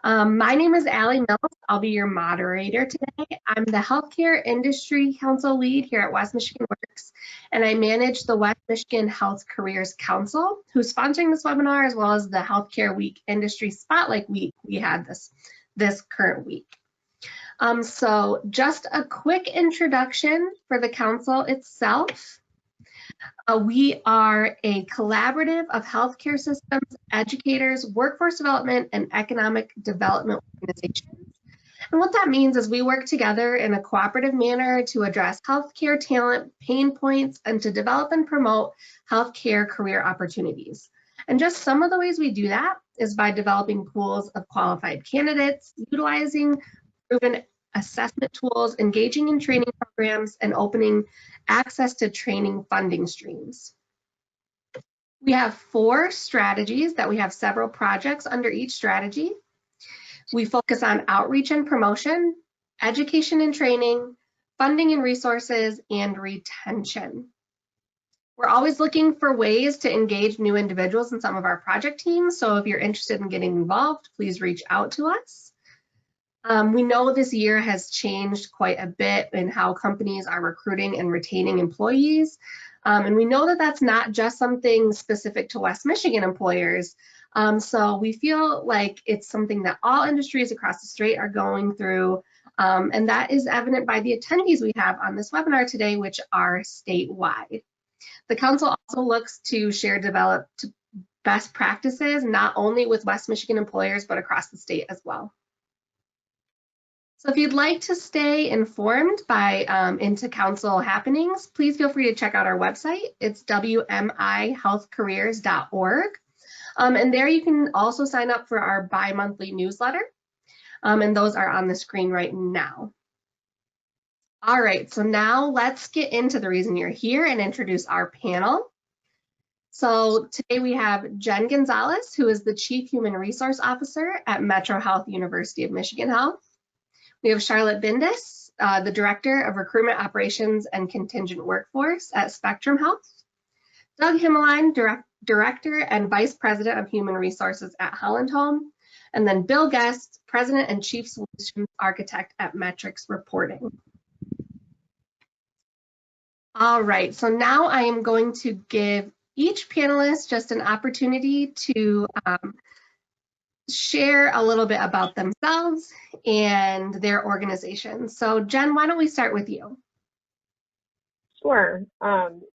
My name is Allie Mills. I'll be your moderator today. I'm the Healthcare Industry Council Lead here at West Michigan Works, and I manage the West Michigan Health Careers Council, who's sponsoring this webinar, as well as the Healthcare Week Industry Spotlight Week we had this current week. So just a quick introduction for the council itself. We are a collaborative of healthcare systems, educators, workforce development, and economic development organizations. And what that means is we work together in a cooperative manner to address healthcare talent pain points and to develop and promote healthcare career opportunities. And just some of the ways we do that is by developing pools of qualified candidates, utilizing proven assessment tools, engaging in training programs, and opening access to training funding streams. We have 4 strategies that we have several projects under each strategy. We focus on outreach and promotion, education and training, funding and resources, and retention. We're always looking for ways to engage new individuals in some of our project teams, so if you're interested in getting involved, please reach out to us. We know this year has changed quite a bit in how companies are recruiting and retaining employees. And we know that that's not just something specific to West Michigan employers. So we feel like it's something that all industries across the state are going through. And that is evident by the attendees we have on this webinar today, which are statewide. The council also looks to share developed best practices, not only with West Michigan employers, but across the state as well. So if you'd like to stay informed by into council happenings, please feel free to check out our website. It's wmihealthcareers.org. And there you can also sign up for our bi-monthly newsletter. And those are on the screen right now. All right, so now let's get into the reason you're here and introduce our panel. So today we have Jen Gonzalez, who is the Chief Human Resource Officer at Metro Health University of Michigan Health. We have Charlotte Byndas, the Director of Recruitment Operations and Contingent Workforce at Spectrum Health. Doug Himmelin, Director and Vice President of Human Resources at Holland Home. And then Bill Guest, President and Chief Solutions Architect at Metrics Reporting. All right, so now I am going to give each panelist just an opportunity to share a little bit about themselves and their organization. So Jen, why don't we start with you? Sure.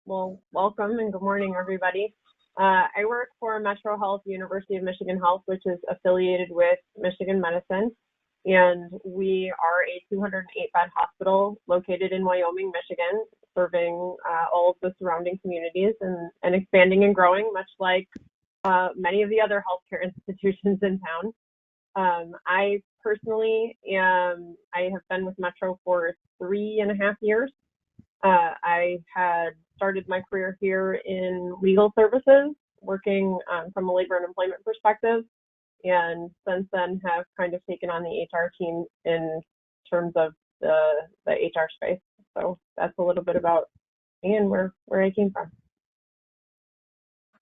Well, welcome and good morning, everybody. I work for Metro Health University of Michigan Health, which is affiliated with Michigan Medicine. And we are a 208-bed hospital located in Wyoming, Michigan, serving all of the surrounding communities and expanding and growing, much like many of the other healthcare institutions in town. I personally I have been with Metro for 3.5 years. I had started my career here in legal services, working from a labor and employment perspective, and since then have kind of taken on the HR team in terms of the HR space. So that's a little bit about me and where I came from.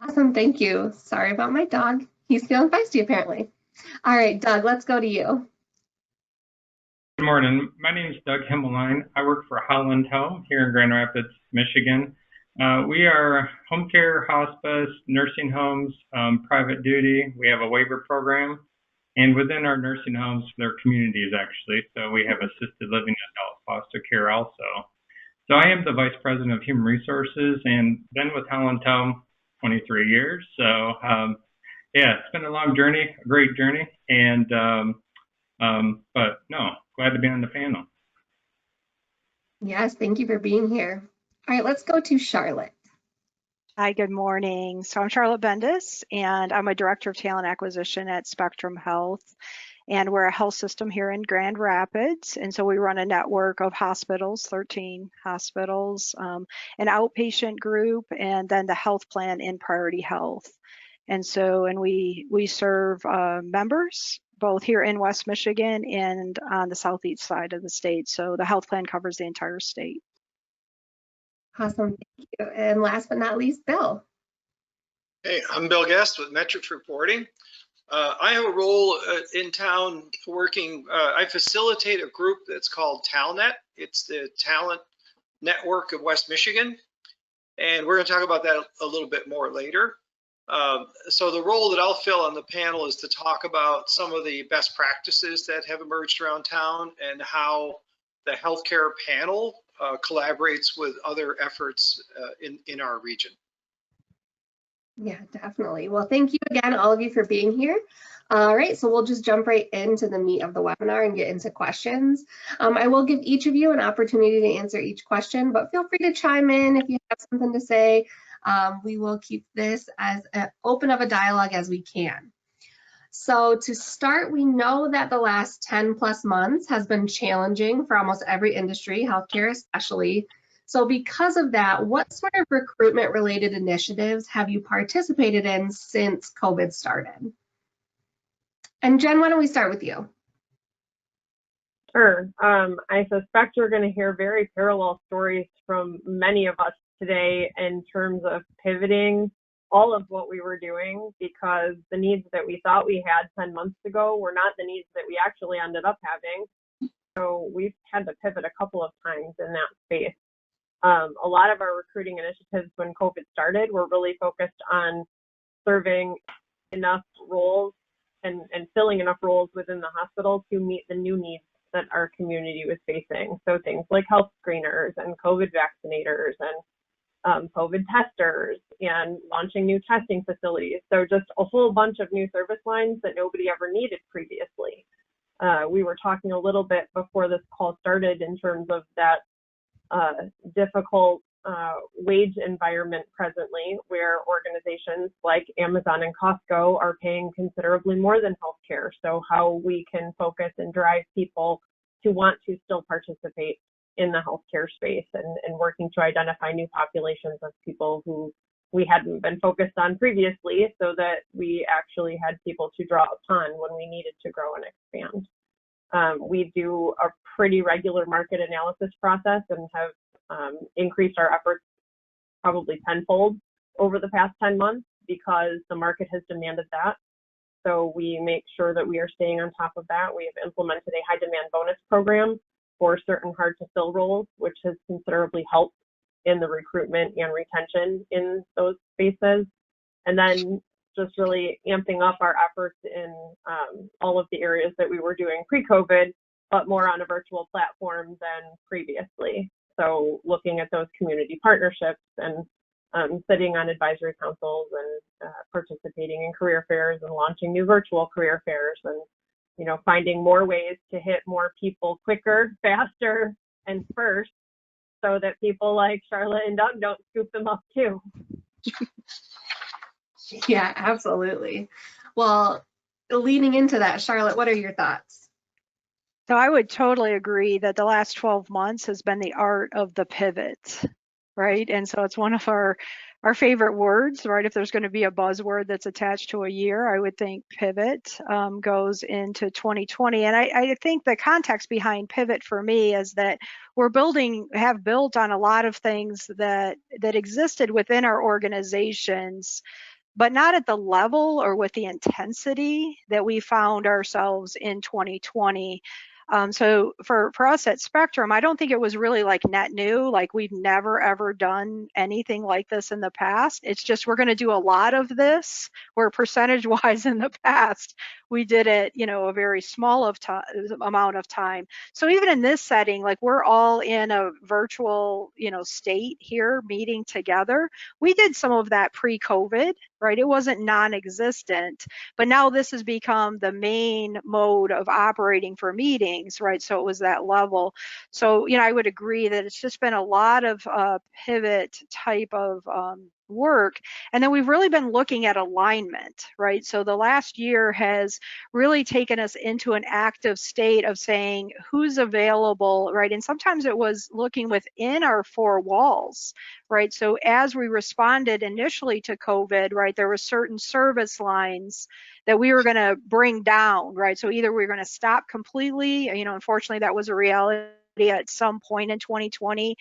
Awesome, thank you. Sorry about my dog. He's feeling feisty apparently. All right, Doug, let's go to you. Good morning. My name is Doug Himmelin. I work for Holland Home here in Grand Rapids, Michigan. We are home care, hospice, nursing homes, private duty. We have a waiver program. And within our nursing homes, they're communities actually. So we have assisted living, adult foster care also. So I am the Vice President of Human Resources and been with Holland Home 23 years. So yeah, it's been a long journey, a great journey. And but no, glad to be on the panel. Yes, thank you for being here. All right, let's go to Charlotte. Hi, good morning. So I'm Charlotte Byndas, and I'm a Director of Talent Acquisition at Spectrum Health. And we're a health system here in Grand Rapids. And so we run a network of hospitals, 13 hospitals, an outpatient group, and then the health plan in Priority Health. And so, we serve members both here in West Michigan and on the southeast side of the state. So the health plan covers the entire state. Awesome, thank you. And last but not least, Bill. Hey, I'm Bill Guest with Metrics Reporting. I have a role in town working, I facilitate a group that's called TalNet. It's the talent network of West Michigan. And we're going to talk about that a little bit more later. So the role that I'll fill on the panel is to talk about some of the best practices that have emerged around town and how the healthcare panel collaborates with other efforts in our region. Yeah, definitely. Well, thank you again, all of you, for being here. All right, so we'll just jump right into the meat of the webinar and get into questions. I will give each of you an opportunity to answer each question, but feel free to chime in if you have something to say. We will keep this as open of a dialogue as we can. So to start, we know that the last 10 plus months has been challenging for almost every industry, healthcare especially. So because of that, what sort of recruitment related initiatives have you participated in since COVID started? And Jen, why don't we start with you? Sure. I suspect we're going to hear very parallel stories from many of us today in terms of pivoting all of what we were doing, because the needs that we thought we had 10 months ago were not the needs that we actually ended up having. So we've had to pivot a couple of times in that space. A lot of our recruiting initiatives when COVID started were really focused on serving enough roles and filling enough roles within the hospital to meet the new needs that our community was facing. So things like health screeners and COVID vaccinators and COVID testers and launching new testing facilities. So just a whole bunch of new service lines that nobody ever needed previously. We were talking a little bit before this call started in terms of that difficult wage environment presently, where organizations like Amazon and Costco are paying considerably more than healthcare. So how we can focus and drive people to want to still participate in the healthcare space and working to identify new populations of people who we hadn't been focused on previously, so that we actually had people to draw upon when we needed to grow and expand. We do a pretty regular market analysis process and have increased our efforts probably tenfold over the past 10 months because the market has demanded that. So we make sure that we are staying on top of that. We have implemented a high demand bonus program for certain hard to fill roles, which has considerably helped in the recruitment and retention in those spaces. And then just really amping up our efforts in all of the areas that we were doing pre-COVID, but more on a virtual platform than previously. So looking at those community partnerships and sitting on advisory councils and participating in career fairs and launching new virtual career fairs, and finding more ways to hit more people quicker, faster, and first, so that people like Charlotte and Doug don't scoop them up too. Yeah, absolutely. Well, leading into that, Charlotte, what are your thoughts? So I would totally agree that the last 12 months has been the art of the pivot, right? And so it's one of our favorite words, right? If there's going to be a buzzword that's attached to a year, I would think pivot goes into 2020. And I think the context behind pivot for me is that have built on a lot of things that existed within our organizations, but not at the level or with the intensity that we found ourselves in 2020. So for us at Spectrum, I don't think it was really like net new, like we've never ever done anything like this in the past. It's just we're going to do a lot of this, where percentage wise in the past we did it, a very small amount of time. So even in this setting, like we're all in a virtual, state here meeting together. We did some of that pre-COVID, right? It wasn't non-existent, but now this has become the main mode of operating for meetings, right? So it was that level. So, I would agree that it's just been a lot of pivot type of work. And then we've really been looking at alignment, right? So the last year has really taken us into an active state of saying who's available, right? And sometimes it was looking within our four walls, right? So as we responded initially to COVID, right, there were certain service lines that we were going to bring down, right? So either we were going to stop completely, unfortunately that was a reality at some point in 2020,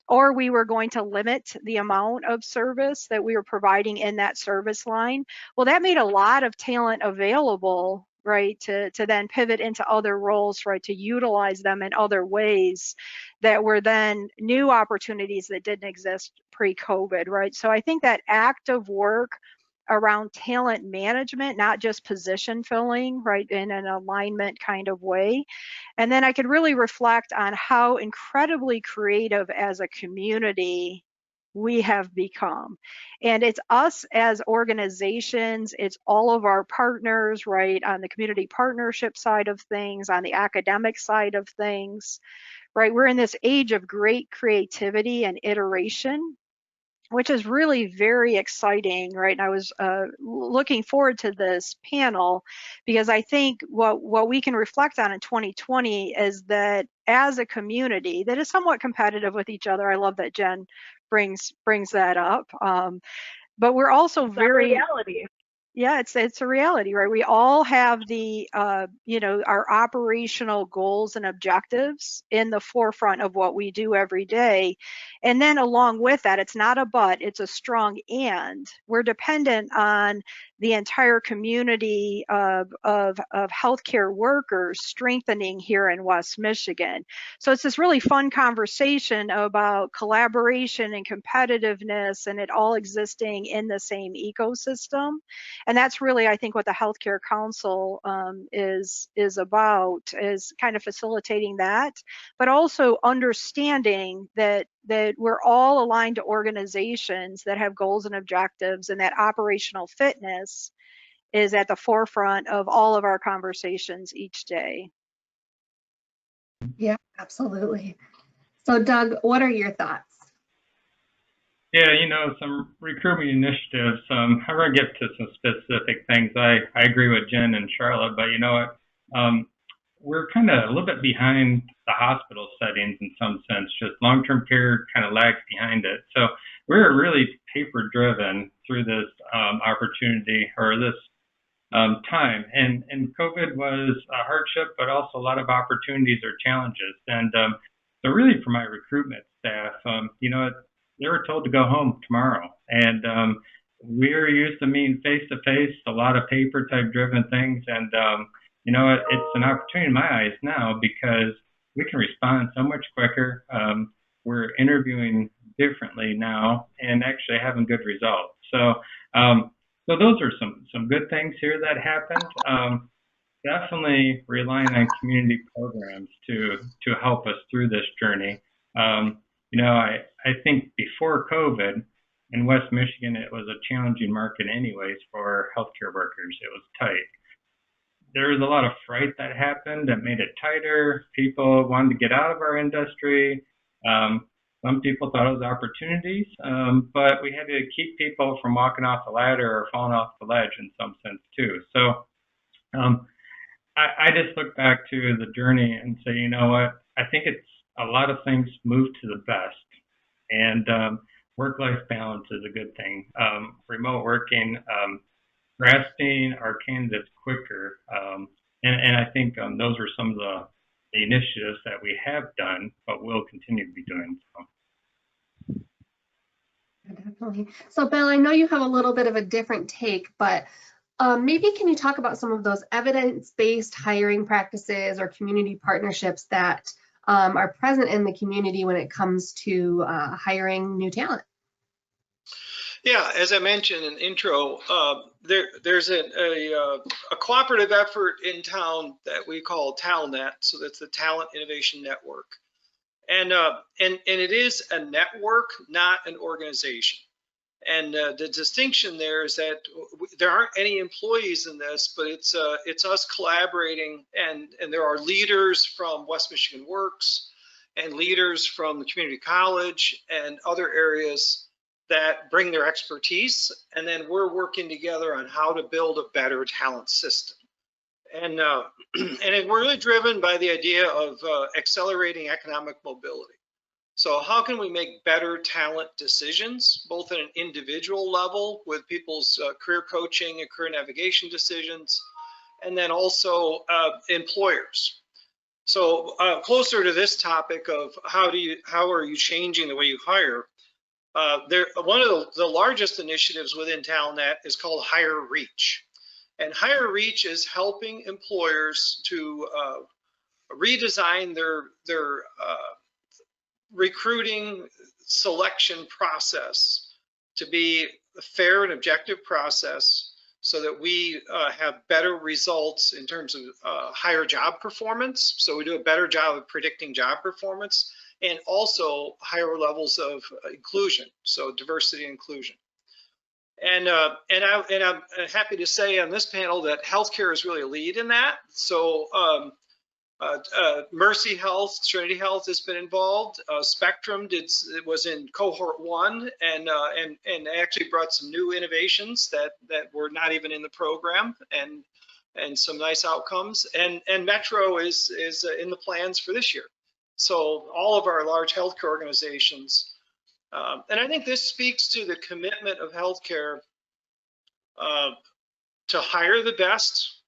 or we were going to limit the amount of service that we were providing in that service line. Well, that made a lot of talent available, right, to then pivot into other roles, right, to utilize them in other ways that were then new opportunities that didn't exist pre-COVID, right? So I think that active work around talent management, not just position filling, right, in an alignment kind of way. And then I could really reflect on how incredibly creative as a community we have become. And it's us as organizations, it's all of our partners, right, on the community partnership side of things, on the academic side of things, right? We're in this age of great creativity and iteration, which is really very exciting, right? And I was looking forward to this panel because I think what we can reflect on in 2020 is that as a community that is somewhat competitive with each other. I love that Jen brings that up. But we're also It's very reality. Yeah, it's a reality, right? We all have the our operational goals and objectives in the forefront of what we do every day. And then along with that, it's not a but, it's a strong and. We're dependent on the entire community of healthcare workers strengthening here in West Michigan. So it's this really fun conversation about collaboration and competitiveness and it all existing in the same ecosystem. And that's really, I think, what the Healthcare Council is about, is kind of facilitating that, but also understanding that we're all aligned to organizations that have goals and objectives, and that operational fitness is at the forefront of all of our conversations each day. Yeah, absolutely. So Doug, what are your thoughts? Yeah, some recruitment initiatives. I'm going to get to some specific things. I agree with Jen and Charlotte, but you know what? We're kind of a little bit behind the hospital settings in some sense. Just long-term care kind of lags behind it. So we're really paper-driven through this opportunity or this time. And COVID was a hardship, but also a lot of opportunities or challenges. And so really for my recruitment staff, they were told to go home tomorrow. And we're used to meeting face-to-face, a lot of paper-type driven things. And it's an opportunity in my eyes now because we can respond so much quicker. We're interviewing differently now and actually having good results. So those are some good things here that happened. Definitely relying on community programs to help us through this journey. I think before COVID in West Michigan, it was a challenging market anyways for healthcare workers. It was tight. There was a lot of fright that happened that made it tighter. People wanted to get out of our industry. Some people thought it was opportunities, but we had to keep people from walking off the ladder or falling off the ledge in some sense too. So I just look back to the journey and say, you know what? I think it's a lot of things move to the best, and work-life balance is a good thing. Remote working, grasping our candidates quicker, and I think those are some of the initiatives that we have done, but will continue to be doing so. Definitely. So Bill, I know you have a little bit of a different take, but maybe can you talk about some of those evidence-based hiring practices or community partnerships that are present in the community when it comes to hiring new talent? Yeah, as I mentioned in the intro, there's a cooperative effort in town that we call TalNet. So that's the Talent Innovation Network. And it is a network, not an organization. And the distinction there is that there aren't any employees in this, but it's us collaborating, and there are leaders from West Michigan Works and leaders from the community college and other areas that bring their expertise, and then we're working together on how to build a better talent system. And we're really driven by the idea of accelerating economic mobility. So how can we make better talent decisions, both at an individual level with people's career coaching and career navigation decisions, and then also employers. So closer to this topic of how are you changing the way you hire? One of the largest initiatives within TalNet is called Hire Reach. And Hire Reach is helping employers to redesign their recruiting selection process to be a fair and objective process so that we have better results in terms of higher job performance. So we do a better job of predicting job performance, and also higher levels of inclusion, so diversity and inclusion. And I'm happy to say on this panel that healthcare is really a lead in that. So Mercy Health, Trinity Health has been involved. Spectrum was in cohort 1 and actually brought some new innovations that were not even in the program, and some nice outcomes. And Metro is in the plans for this year. So all of our large healthcare organizations, and I think this speaks to the commitment of healthcare to hire the best,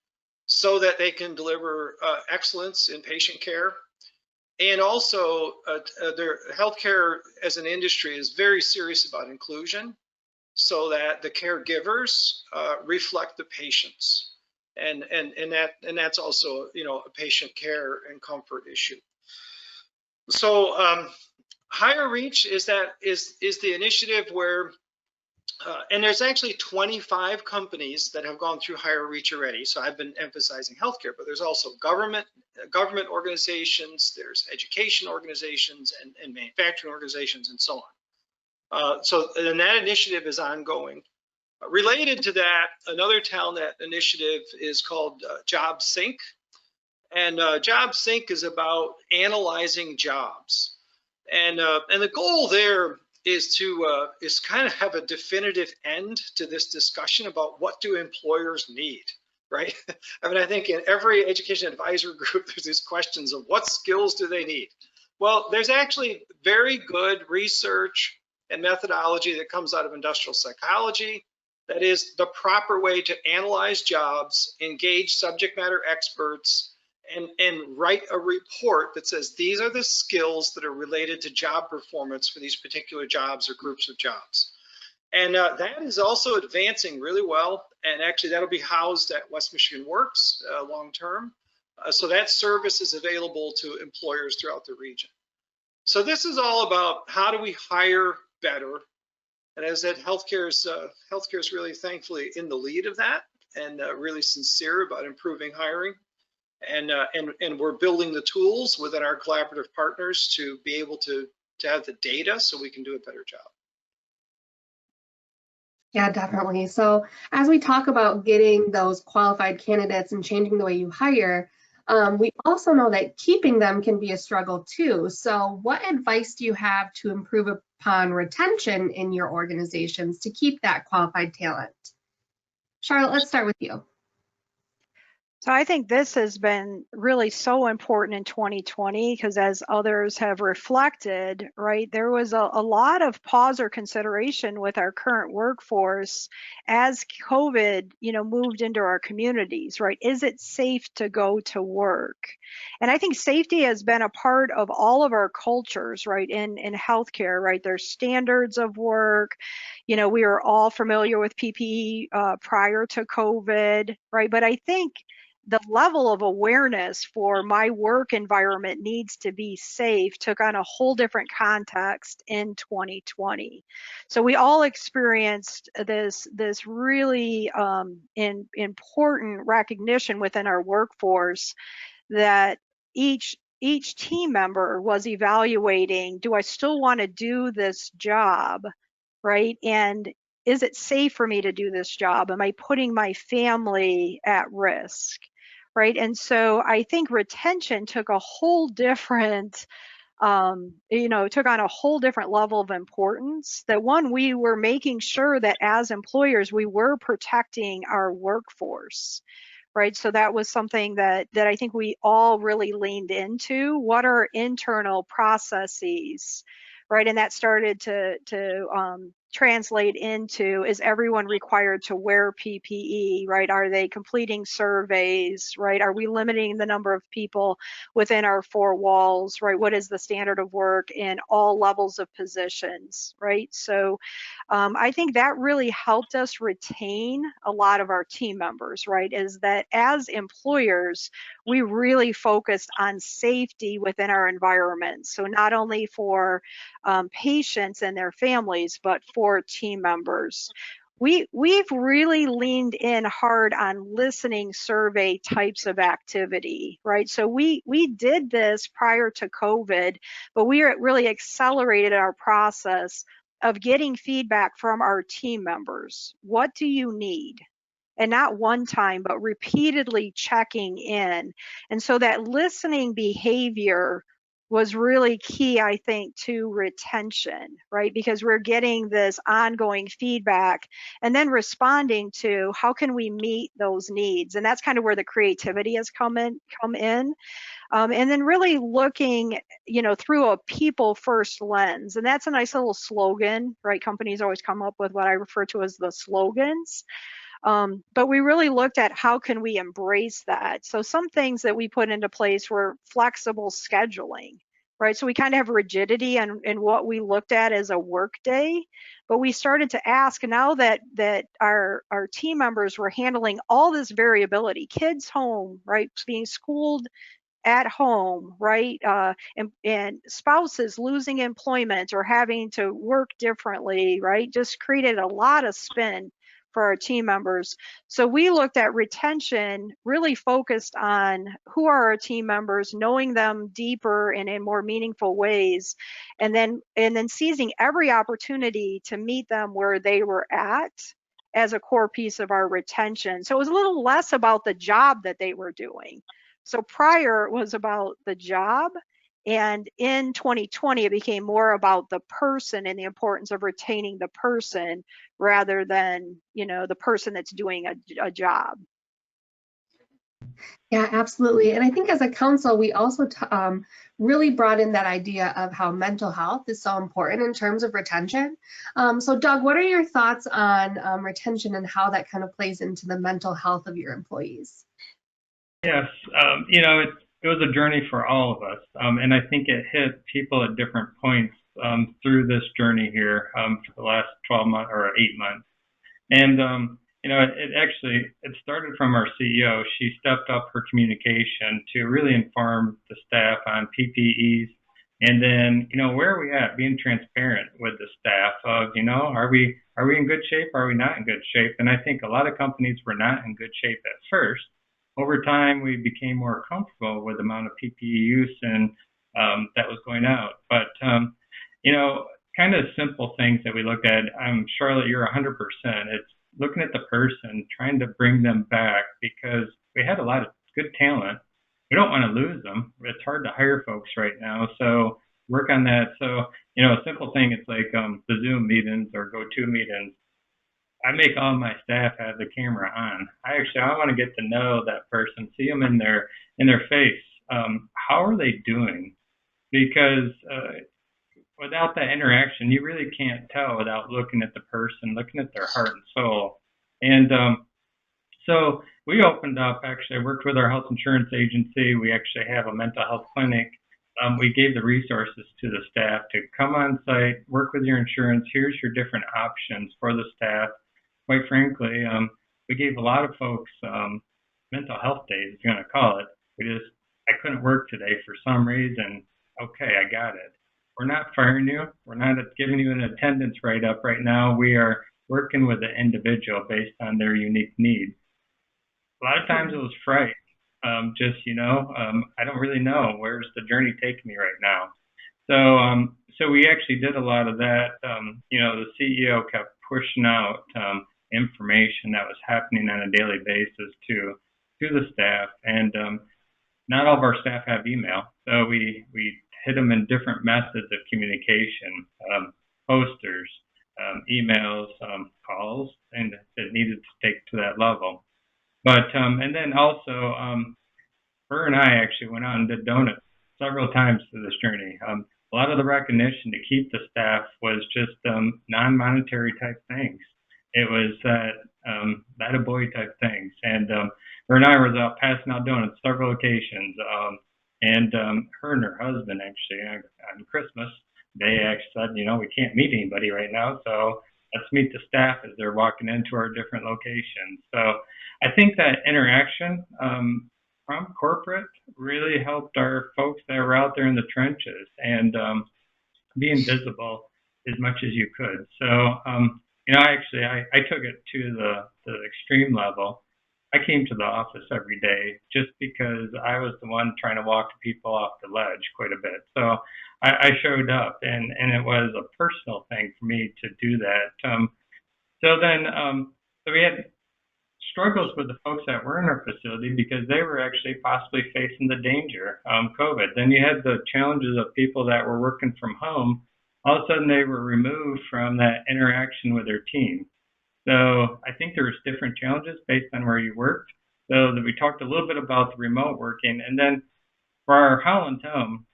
so that they can deliver excellence in patient care. And also their healthcare as an industry is very serious about inclusion, so that the caregivers reflect the patients. And that's also, you know, a patient care and comfort issue. So Hire Reach is the initiative where and there's actually 25 companies that have gone through Hire Reach already. So I've been emphasizing healthcare, but there's also government organizations, there's education organizations, and manufacturing organizations, and so on. And that initiative is ongoing. Related to that, another TalNet initiative is called Job Sync. And Job Sync is about analyzing jobs. And the goal there is to kind of have a definitive end to this discussion about what do employers need, right? I mean, I think in every education advisor group, there's these questions of what skills do they need? Well, there's actually very good research and methodology that comes out of industrial psychology. That is the proper way to analyze jobs, engage subject matter experts, and write a report that says these are the skills that are related to job performance for these particular jobs or groups of jobs. And that is also advancing really well. And actually that'll be housed at West Michigan Works long term. So that service is available to employers throughout the region. So this is all about how do we hire better. And as I said, healthcare is really thankfully in the lead of that, and really sincere about improving hiring. And we're building the tools within our collaborative partners to be able to have the data so we can do a better job. Yeah, definitely. So as we talk about getting those qualified candidates and changing the way you hire, we also know that keeping them can be a struggle too. So what advice do you have to improve upon retention in your organizations to keep that qualified talent? Charlotte, let's start with you. So I think this has been really so important in 2020 because as others have reflected, right, there was a lot of pause or consideration with our current workforce as COVID, you know, moved into our communities, right? Is it safe to go to work? And I think safety has been a part of all of our cultures, right, in healthcare, right? There's standards of work. You know, we are all familiar with PPE prior to COVID, right? But I think the level of awareness for my work environment needs to be safe took on a whole different context in 2020. So we all experienced this really important recognition within our workforce that each team member was evaluating, do I still want to do this job, right? And is it safe for me to do this job? Am I putting my family at risk? Right. And so I think retention took a whole different, took on a whole different level of importance. That one, we were making sure that as employers, we were protecting our workforce. Right. So that was something that I think we all really leaned into. What are internal processes? Right. And that started to translate into, is everyone required to wear PPE, right? Are they completing surveys, right? Are we limiting the number of people within our four walls, right? What is the standard of work in all levels of positions, right? So I think that really helped us retain a lot of our team members, right? Is that as employers, we really focused on safety within our environment. So not only for patients and their families, but for team members. We've really leaned in hard on listening survey types of activity, right? So we did this prior to COVID, but we really accelerated our process of getting feedback from our team members. What do you need? And not one time, but repeatedly checking in. And so that listening behavior was really key, I think, to retention, right? Because we're getting this ongoing feedback and then responding to how can we meet those needs. And that's kind of where the creativity has come in. And then really looking, through a people first lens. And that's a nice little slogan, right? Companies always come up with what I refer to as the slogans. But we really looked at how can we embrace that. So some things that we put into place were flexible scheduling, right? So we kind of have rigidity in what we looked at as a work day, but we started to ask now that our team members were handling all this variability, kids home, right? Being schooled at home, right? And spouses losing employment or having to work differently, right? Just created a lot of spin for our team members. So we looked at retention, really focused on who are our team members, knowing them deeper and in more meaningful ways, and then seizing every opportunity to meet them where they were at as a core piece of our retention. So it was a little less about the job that they were doing. So prior it was about the job, and in 2020 it became more about the person and the importance of retaining the person rather than the person that's doing a job. Yeah, absolutely. And I think as a council, we also really brought in that idea of how mental health is so important in terms of retention. So Doug, what are your thoughts on retention and how that kind of plays into the mental health of your employees? Yes, it was a journey for all of us, and I think it hit people at different points through this journey here for the last 12 months or 8 months. And it started from our CEO. She stepped up her communication to really inform the staff on PPEs, and then where are we at? Being transparent with the staff of are we in good shape? Are we not in good shape? And I think a lot of companies were not in good shape at first. Over time, we became more comfortable with the amount of PPE use and that was going out. But, kind of simple things that we looked at. Charlotte, you're 100%. It's looking at the person, trying to bring them back because we had a lot of good talent. We don't want to lose them. It's hard to hire folks right now. So work on that. So, a simple thing, it's like the Zoom meetings or GoTo meetings. I make all my staff have the camera on. I want to get to know that person, see them in their face. How are they doing? Because without that interaction, you really can't tell without looking at the person, looking at their heart and soul. And so we opened up. Actually, I worked with our health insurance agency. We actually have a mental health clinic. We gave the resources to the staff to come on site, work with your insurance. Here's your different options for the staff. Quite frankly, we gave a lot of folks mental health days, if you want to call it. I couldn't work today for some reason. Okay, I got it. We're not firing you. We're not giving you an attendance write-up right now. We are working with the individual based on their unique needs. A lot of times it was fright. I don't really know. Where's the journey taking me right now? So we actually did a lot of that. The CEO kept pushing out information that was happening on a daily basis to the staff, and not all of our staff have email, so we hit them in different methods of communication, posters, emails, calls, and it needed to take to that level. But and then also, her and I actually went out and did donuts several times through this journey. a lot of the recognition to keep the staff was just non-monetary type things. It was that a boy type things. And her and I was out passing out donuts several occasions. And her and her husband actually on Christmas, they actually said, we can't meet anybody right now, so let's meet the staff as they're walking into our different locations. So I think that interaction from corporate really helped our folks that were out there in the trenches and being visible as much as you could. So, I took it to the extreme level. I came to the office every day just because I was the one trying to walk people off the ledge quite a bit. So I showed up, and it was a personal thing for me to do that. So we had struggles with the folks that were in our facility because they were actually possibly facing the danger, COVID. Then you had the challenges of people that were working from home. All of a sudden, they were removed from that interaction with their team. So I think there was different challenges based on where you worked. So that we talked a little bit about the remote working, and then for our Holland Home,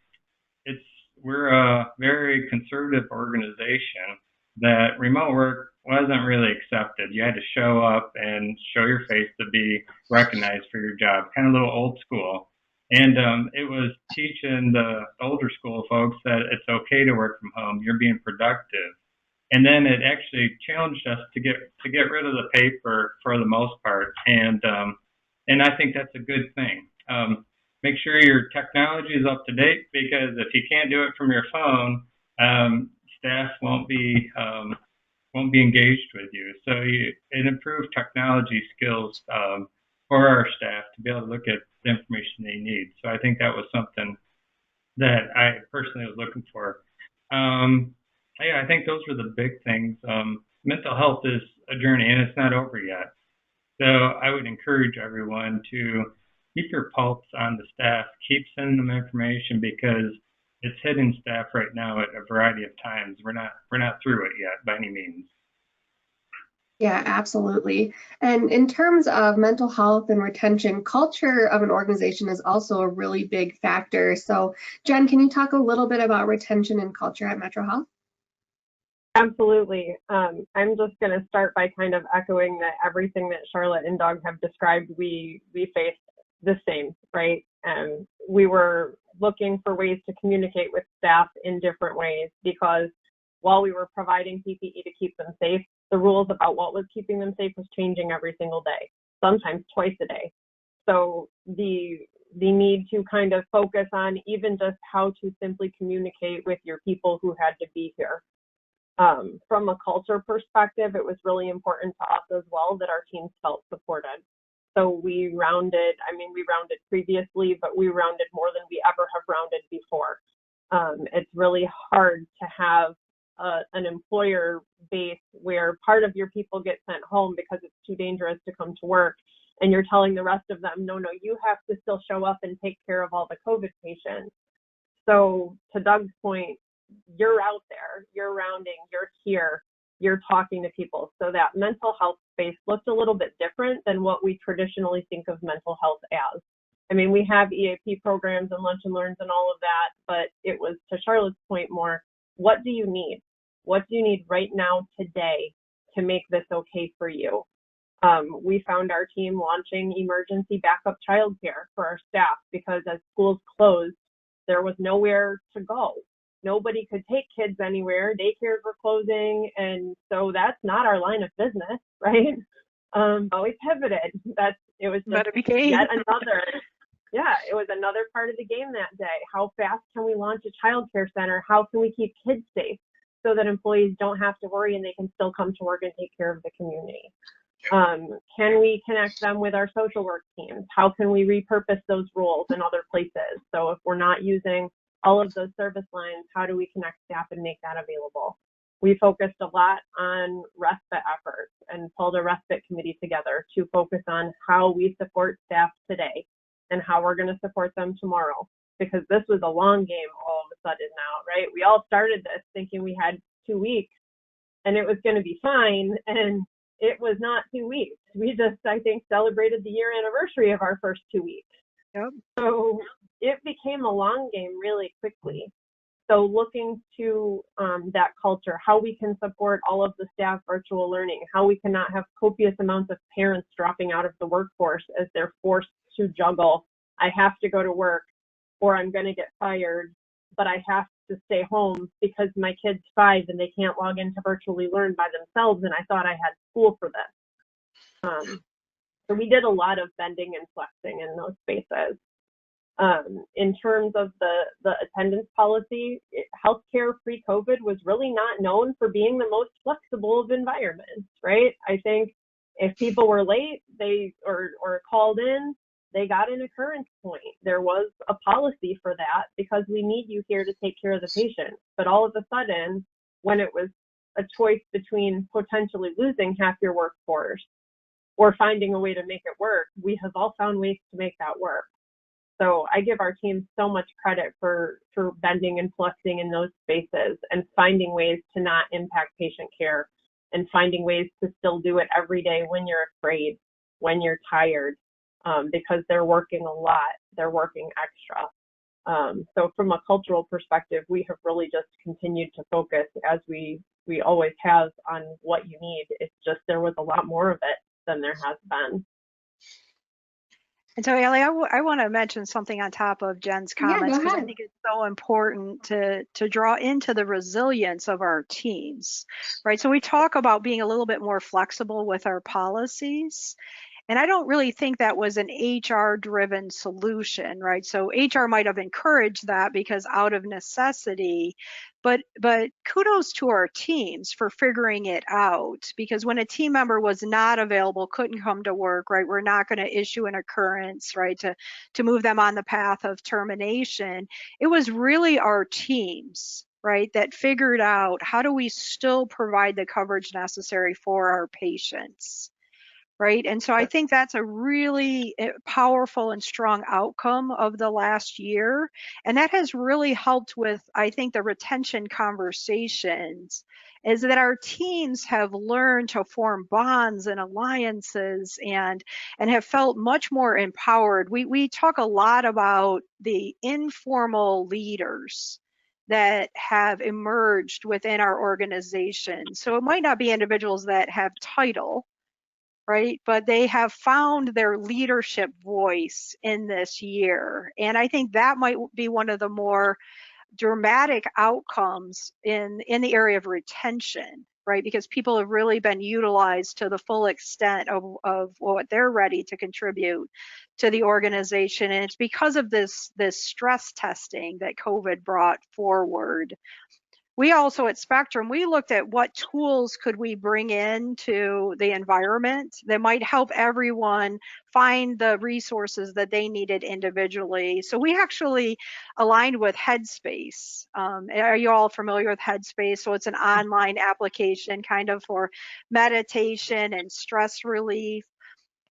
we're a very conservative organization that remote work wasn't really accepted. You had to show up and show your face to be recognized for your job, kind of a little old school. And it was teaching the older school folks that it's okay to work from home. You're being productive. And then it actually challenged us to get rid of the paper for the most part. And I think that's a good thing. Make sure your technology is up to date, because if you can't do it from your phone, staff won't be engaged with you. So it improved technology skills for our staff to be able to look at the information they need. So I think that was something that I personally was looking for. I think those were the big things. Mental health is a journey, and it's not over yet. So I would encourage everyone to keep your pulse on the staff, keep sending them information, because it's hitting staff right now at a variety of times. We're not through it yet by any means. Yeah, absolutely. And in terms of mental health and retention, culture of an organization is also a really big factor. So Jen, can you talk a little bit about retention and culture at Metro Health? Absolutely. I'm just going to start by kind of echoing that everything that Charlotte and Doug have described, we faced the same, right? We were looking for ways to communicate with staff in different ways, because while we were providing PPE to keep them safe, the rules about what was keeping them safe was changing every single day, sometimes twice a day. So the need to kind of focus on even just how to simply communicate with your people who had to be here. From a culture perspective, it was really important to us as well that our teams felt supported. So we rounded previously, but we rounded more than we ever have rounded before. It's really hard to have an employer base where part of your people get sent home because it's too dangerous to come to work, and you're telling the rest of them, no, you have to still show up and take care of all the COVID patients. So to Doug's point, you're out there, you're rounding, you're here, you're talking to people. So that mental health space looked a little bit different than what we traditionally think of mental health as. I mean, we have EAP programs and lunch and learns and all of that, but it was, to Charlotte's point, more, what do you need? What do you need right now today to make this okay for you? We found our team launching emergency backup childcare for our staff, because as schools closed, there was nowhere to go. Nobody could take kids anywhere. Daycares were closing, and so that's not our line of business, right? But we pivoted. It was just yet another. Yeah, it was another part of the game that day. How fast can we launch a childcare center? How can we keep kids safe so that employees don't have to worry and they can still come to work and take care of the community? Can we connect them with our social work teams? How can we repurpose those roles in other places? So if we're not using all of those service lines, how do we connect staff and make that available? We focused a lot on respite efforts and pulled a respite committee together to focus on how we support staff today and how we're going to support them tomorrow, because this was a long game all of a sudden now, right? We all started this thinking we had 2 weeks and it was going to be fine, and it was not 2 weeks. We just, I think, celebrated the year anniversary of our first 2 weeks. Yep. So it became a long game really quickly. So looking to that culture, how we can support all of the staff virtual learning, how we cannot have copious amounts of parents dropping out of the workforce as they're forced to juggle. I have to go to work or I'm going to get fired, but I have to stay home because my kid's 5 and they can't log into virtually learn by themselves, and I thought I had school for this. So we did a lot of bending and flexing in those spaces. In terms of the attendance policy, healthcare pre-COVID was really not known for being the most flexible of environments, right? I think if people were late, or called in, they got an occurrence point. There was a policy for that because we need you here to take care of the patient. But all of a sudden, when it was a choice between potentially losing half your workforce or finding a way to make it work, we have all found ways to make that work. So I give our team so much credit for bending and flexing in those spaces and finding ways to not impact patient care and finding ways to still do it every day when you're afraid, when you're tired, because they're working a lot, they're working extra. So from a cultural perspective, we have really just continued to focus, as we always have, on what you need. It's just there was a lot more of it than there has been. And so, Ellie, I want to mention something on top of Jen's comments, because I think it's so important to draw into the resilience of our teams, right? So we talk about being a little bit more flexible with our policies. And I don't really think that was an HR-driven solution, right? So HR might have encouraged that because out of necessity, but kudos to our teams for figuring it out, because when a team member was not available, couldn't come to work, right, we're not going to issue an occurrence, right, to move them on the path of termination. It was really our teams, right, that figured out how do we still provide the coverage necessary for our patients. Right. And so I think that's a really powerful and strong outcome of the last year. And that has really helped with, I think, the retention conversations, is that our teams have learned to form bonds and alliances and have felt much more empowered. We talk a lot about the informal leaders that have emerged within our organization. So it might not be individuals that have title, right? But they have found their leadership voice in this year. And I think that might be one of the more dramatic outcomes in the area of retention, right? Because people have really been utilized to the full extent of what they're ready to contribute to the organization. And it's because of this stress testing that COVID brought forward. We also at Spectrum, we looked at what tools could we bring into the environment that might help everyone find the resources that they needed individually. So we actually aligned with Headspace. Are you all familiar with Headspace? So it's an online application kind of for meditation and stress relief.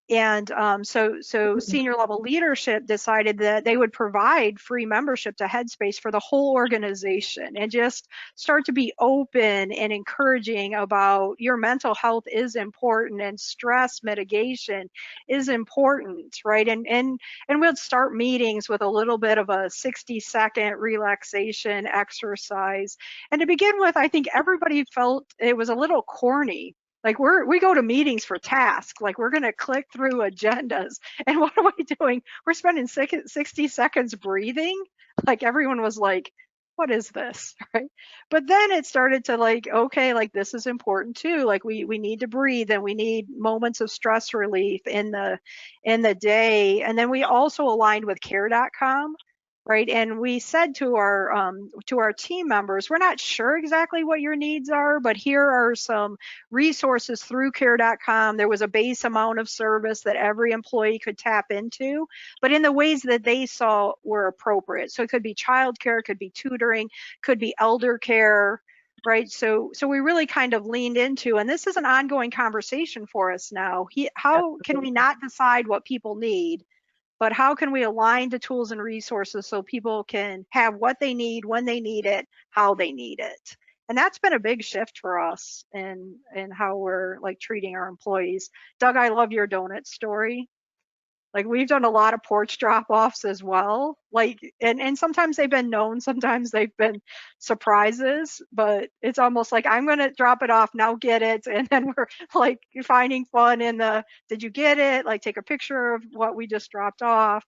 And so senior level leadership decided that they would provide free membership to Headspace for the whole organization and just start to be open and encouraging about your mental health is important and stress mitigation is important, right? And we'll start meetings with a little bit of a 60-second relaxation exercise. And to begin with, I think everybody felt it was a little corny. Like we go to meetings for tasks, like we're going to click through agendas. And what are we doing? We're spending 60 seconds breathing. Like everyone was like, what is this? Right. But then it started to like, okay, like this is important too. Like we need to breathe and we need moments of stress relief in the day. And then we also aligned with care.com. Right. And we said to our team members, we're not sure exactly what your needs are, but here are some resources through care.com. There was a base amount of service that every employee could tap into, but in the ways that they saw were appropriate. So it could be childcare, it could be tutoring, could be elder care. Right. So we really kind of leaned into, and this is an ongoing conversation for us now. How can we not decide what people need? But how can we align the tools and resources so people can have what they need, when they need it, how they need it? And that's been a big shift for us in how we're like treating our employees. Doug, I love your donut story. Like we've done a lot of porch drop-offs as well. Like, and sometimes they've been known, sometimes they've been surprises, but it's almost like I'm gonna drop it off, now get it. And then we're like finding fun in the, did you get it? Like take a picture of what we just dropped off.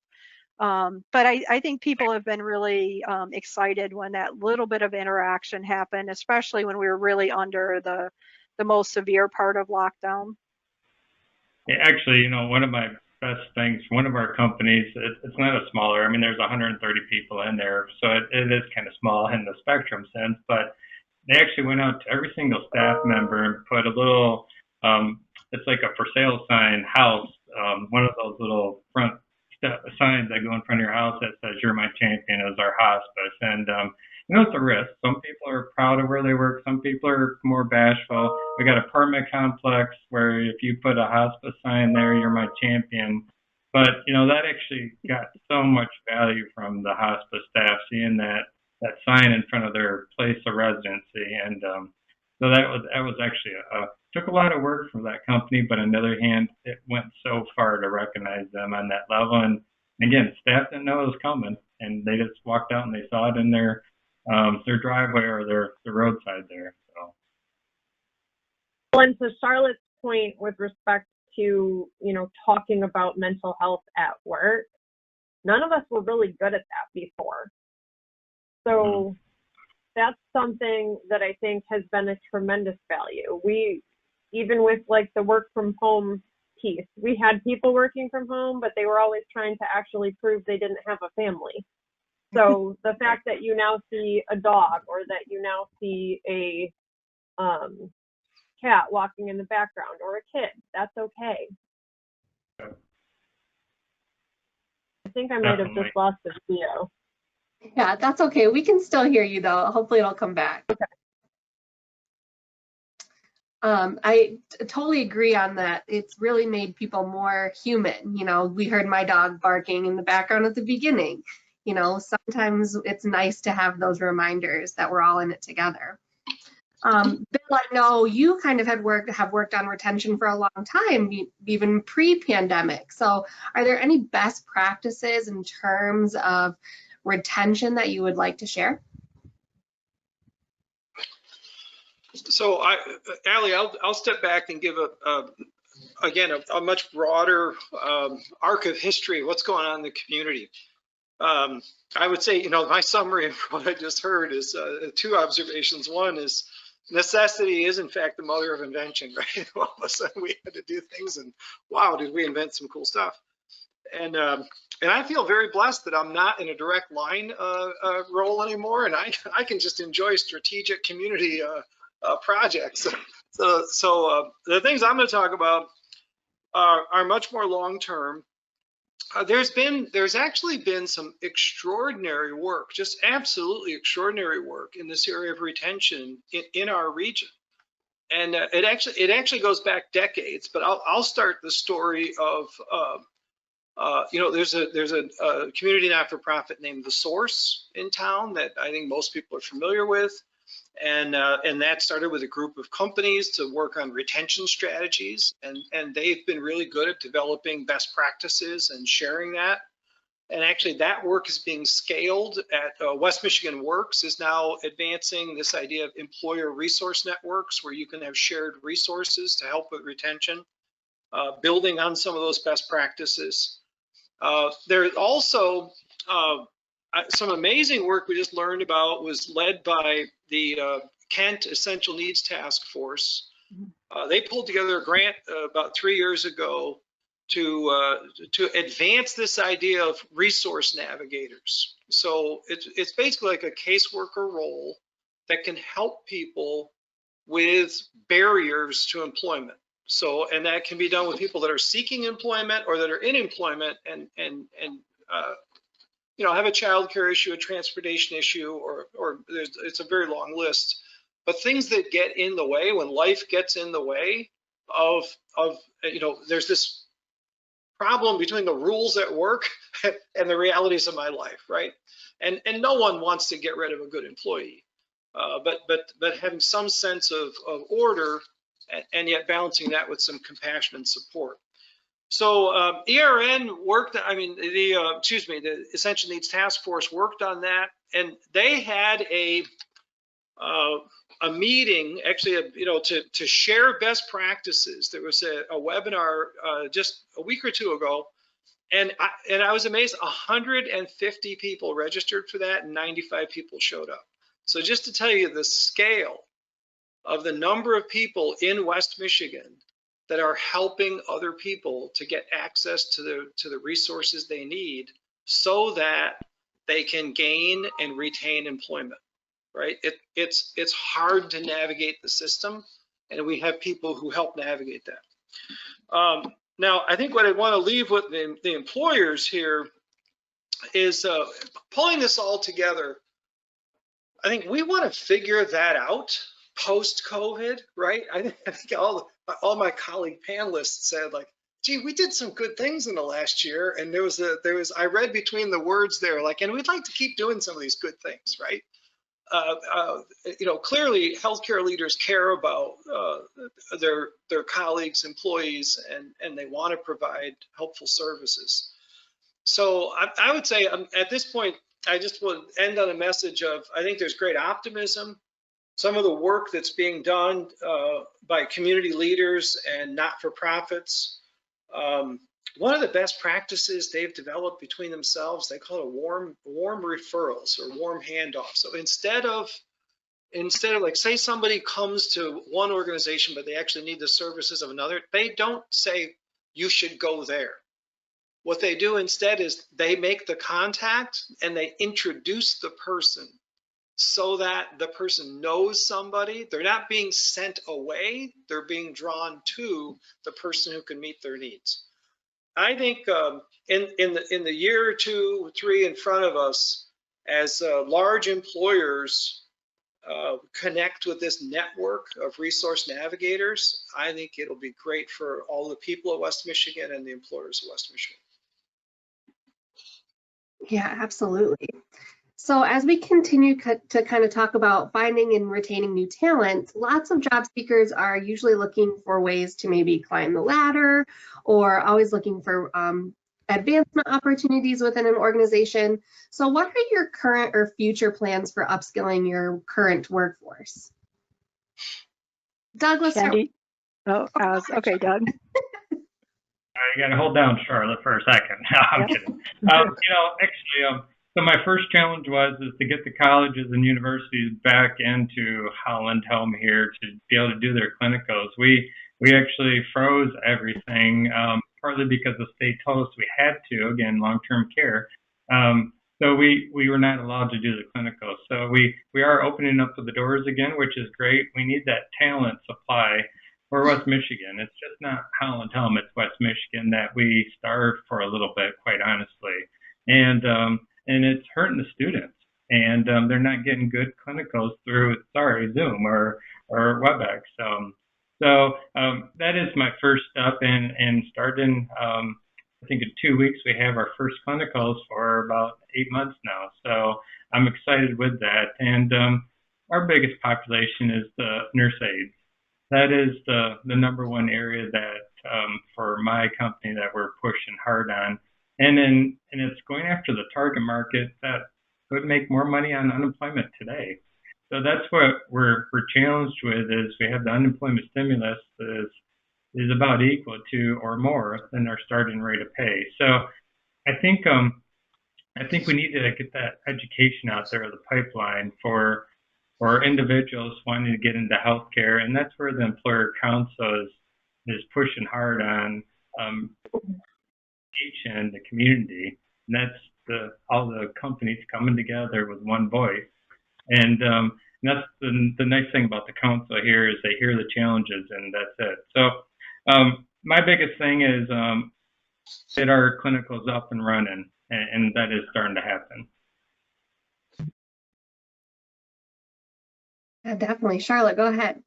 But I think people have been really excited when that little bit of interaction happened, especially when we were really under the most severe part of lockdown. Yeah, actually, you know, one of my best things, one of our companies, it's not a smaller, I mean, there's 130 people in there, so it is kind of small in the spectrum sense, but they actually went out to every single staff member and put a little, it's like a for sale sign house, one of those little front signs that go in front of your house that says, "You're my champion," is our hospice. And, you know, it's a risk. Some people are proud of where they work. Some people are more bashful. We got an apartment complex where if you put a hospice sign there, "You're my champion." But, you know, that actually got so much value from the hospice staff, seeing that sign in front of their place of residency. And so that was actually took a lot of work from that company, but on the other hand, it went so far to recognize them on that level. And again, staff didn't know it was coming, and they just walked out and they saw it in their driveway or their roadside there. So. And to Charlotte's point with respect to, you know, talking about mental health at work, none of us were really good at that before. So that's something that I think has been a tremendous value. Even with like the work from home piece, we had people working from home, but they were always trying to actually prove they didn't have a family. So the fact that you now see a dog or that you now see a cat walking in the background or a kid, that's okay. I think I might have just lost the video. Yeah, that's okay. We can still hear you though. Hopefully it'll come back. Okay. I totally agree on that. It's really made people more human. You know, we heard my dog barking in the background at the beginning. You know, sometimes it's nice to have those reminders that we're all in it together. Bill, I know you kind of have worked on retention for a long time, even pre-pandemic. So are there any best practices in terms of retention that you would like to share? So, Allie, I'll step back and give a much broader arc of history. What's going on in the community? I would say, you know, my summary of what I just heard is two observations. One is necessity is in fact the mother of invention, right? All of a sudden we had to do things, and wow, did we invent some cool stuff. And I feel very blessed that I'm not in a direct line role anymore, and I can just enjoy strategic community projects. So the things I'm going to talk about are much more long-term. There's actually been some extraordinary work, just absolutely extraordinary work in this area of retention in our region. And it actually goes back decades, but I'll start the story of, you know, there's a community not-for-profit named The Source in town that I think most people are familiar with. And that started with a group of companies to work on retention strategies, and they've been really good at developing best practices and sharing that. And actually that work is being scaled at West Michigan Works is now advancing this idea of employer resource networks where you can have shared resources to help with retention, building on some of those best practices. There's also some amazing work we just learned about was led by the Kent Essential Needs Task Force. They pulled together a grant about 3 years ago to advance this idea of resource navigators. So it's basically like a caseworker role that can help people with barriers to employment. So, and that can be done with people that are seeking employment or that are in employment and you know, have a child care issue, a transportation issue, or it's a very long list. But things that get in the way, when life gets in the way of you know, there's this problem between the rules at work and the realities of my life, right? And no one wants to get rid of a good employee, but having some sense of order and yet balancing that with some compassion and support. So ERN worked, I mean, the Essential Needs Task Force worked on that, and they had a meeting, actually, to share best practices. There was a webinar just a week or two ago, and I was amazed. 150 people registered for that, and 95 people showed up. So just to tell you the scale of the number of people in West Michigan that are helping other people to get access to the resources they need so that they can gain and retain employment, right? It's hard to navigate the system, and we have people who help navigate that. Now, I think what I want to leave with the employers here is pulling this all together. I think we want to figure that out post-COVID, right? I think all my colleague panelists said, like, gee, we did some good things in the last year, and I read between the words there, like, and we'd like to keep doing some of these good things, right? Clearly, healthcare leaders care about their colleagues, employees, and they want to provide helpful services. So I would say at this point, I just will end on a message of, I think there's great optimism. Some of the work that's being done by community leaders and not-for-profits, one of the best practices they've developed between themselves, they call it warm referrals or warm handoffs. So instead of like, say somebody comes to one organization, but they actually need the services of another, they don't say, you should go there. What they do instead is they make the contact and they introduce the person so that the person knows somebody. They're not being sent away, they're being drawn to the person who can meet their needs. I think in the year or 2 or 3 in front of us, as large employers connect with this network of resource navigators, I think it'll be great for all the people of West Michigan and the employers of West Michigan. Yeah, absolutely. So as we continue to kind of talk about finding and retaining new talent, lots of job seekers are usually looking for ways to maybe climb the ladder, or always looking for advancement opportunities within an organization. So what are your current or future plans for upskilling your current workforce? Doug, let's start. Okay, Doug. You got to hold down, Charlotte, for a second. No, I'm kidding. So my first challenge is to get the colleges and universities back into Holland Home here to be able to do their clinicals. We actually froze everything, partly because the state told us we had to, again, long-term care. So we were not allowed to do the clinicals. So we are opening up the doors again, which is great. We need that talent supply for West Michigan. It's just not Holland Home, it's West Michigan that we starved for a little bit, quite honestly. And it's hurting the students. And they're not getting good clinicals through, Zoom or WebEx. So that is my first step, and starting, I think in 2 weeks, we have our first clinicals for about 8 months now. So I'm excited with that. And our biggest population is the nurse aides. That is the number one area that for my company that we're pushing hard on. And it's going after the target market that could make more money on unemployment today. So that's what we're challenged with, is we have the unemployment stimulus is about equal to or more than our starting rate of pay. So I think we need to get that education out there of the pipeline for individuals wanting to get into healthcare, and that's where the employer council is pushing hard on education, the community, and that's all the companies coming together with one voice. And that's the nice thing about the council here, is they hear the challenges, and that's it. So my biggest thing is get our clinicals up and running, and that is starting to happen. Yeah, definitely. Charlotte, go ahead.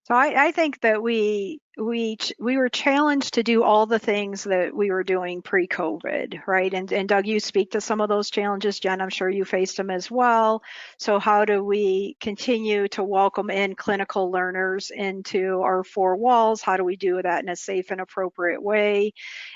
So I think that we we were challenged to do all the things that we were doing pre-COVID, right? And Doug, you speak to some of those challenges. Jen, I'm sure you faced them as well. So how do we continue to welcome in clinical learners into our four walls? How do we do that in a safe and appropriate way?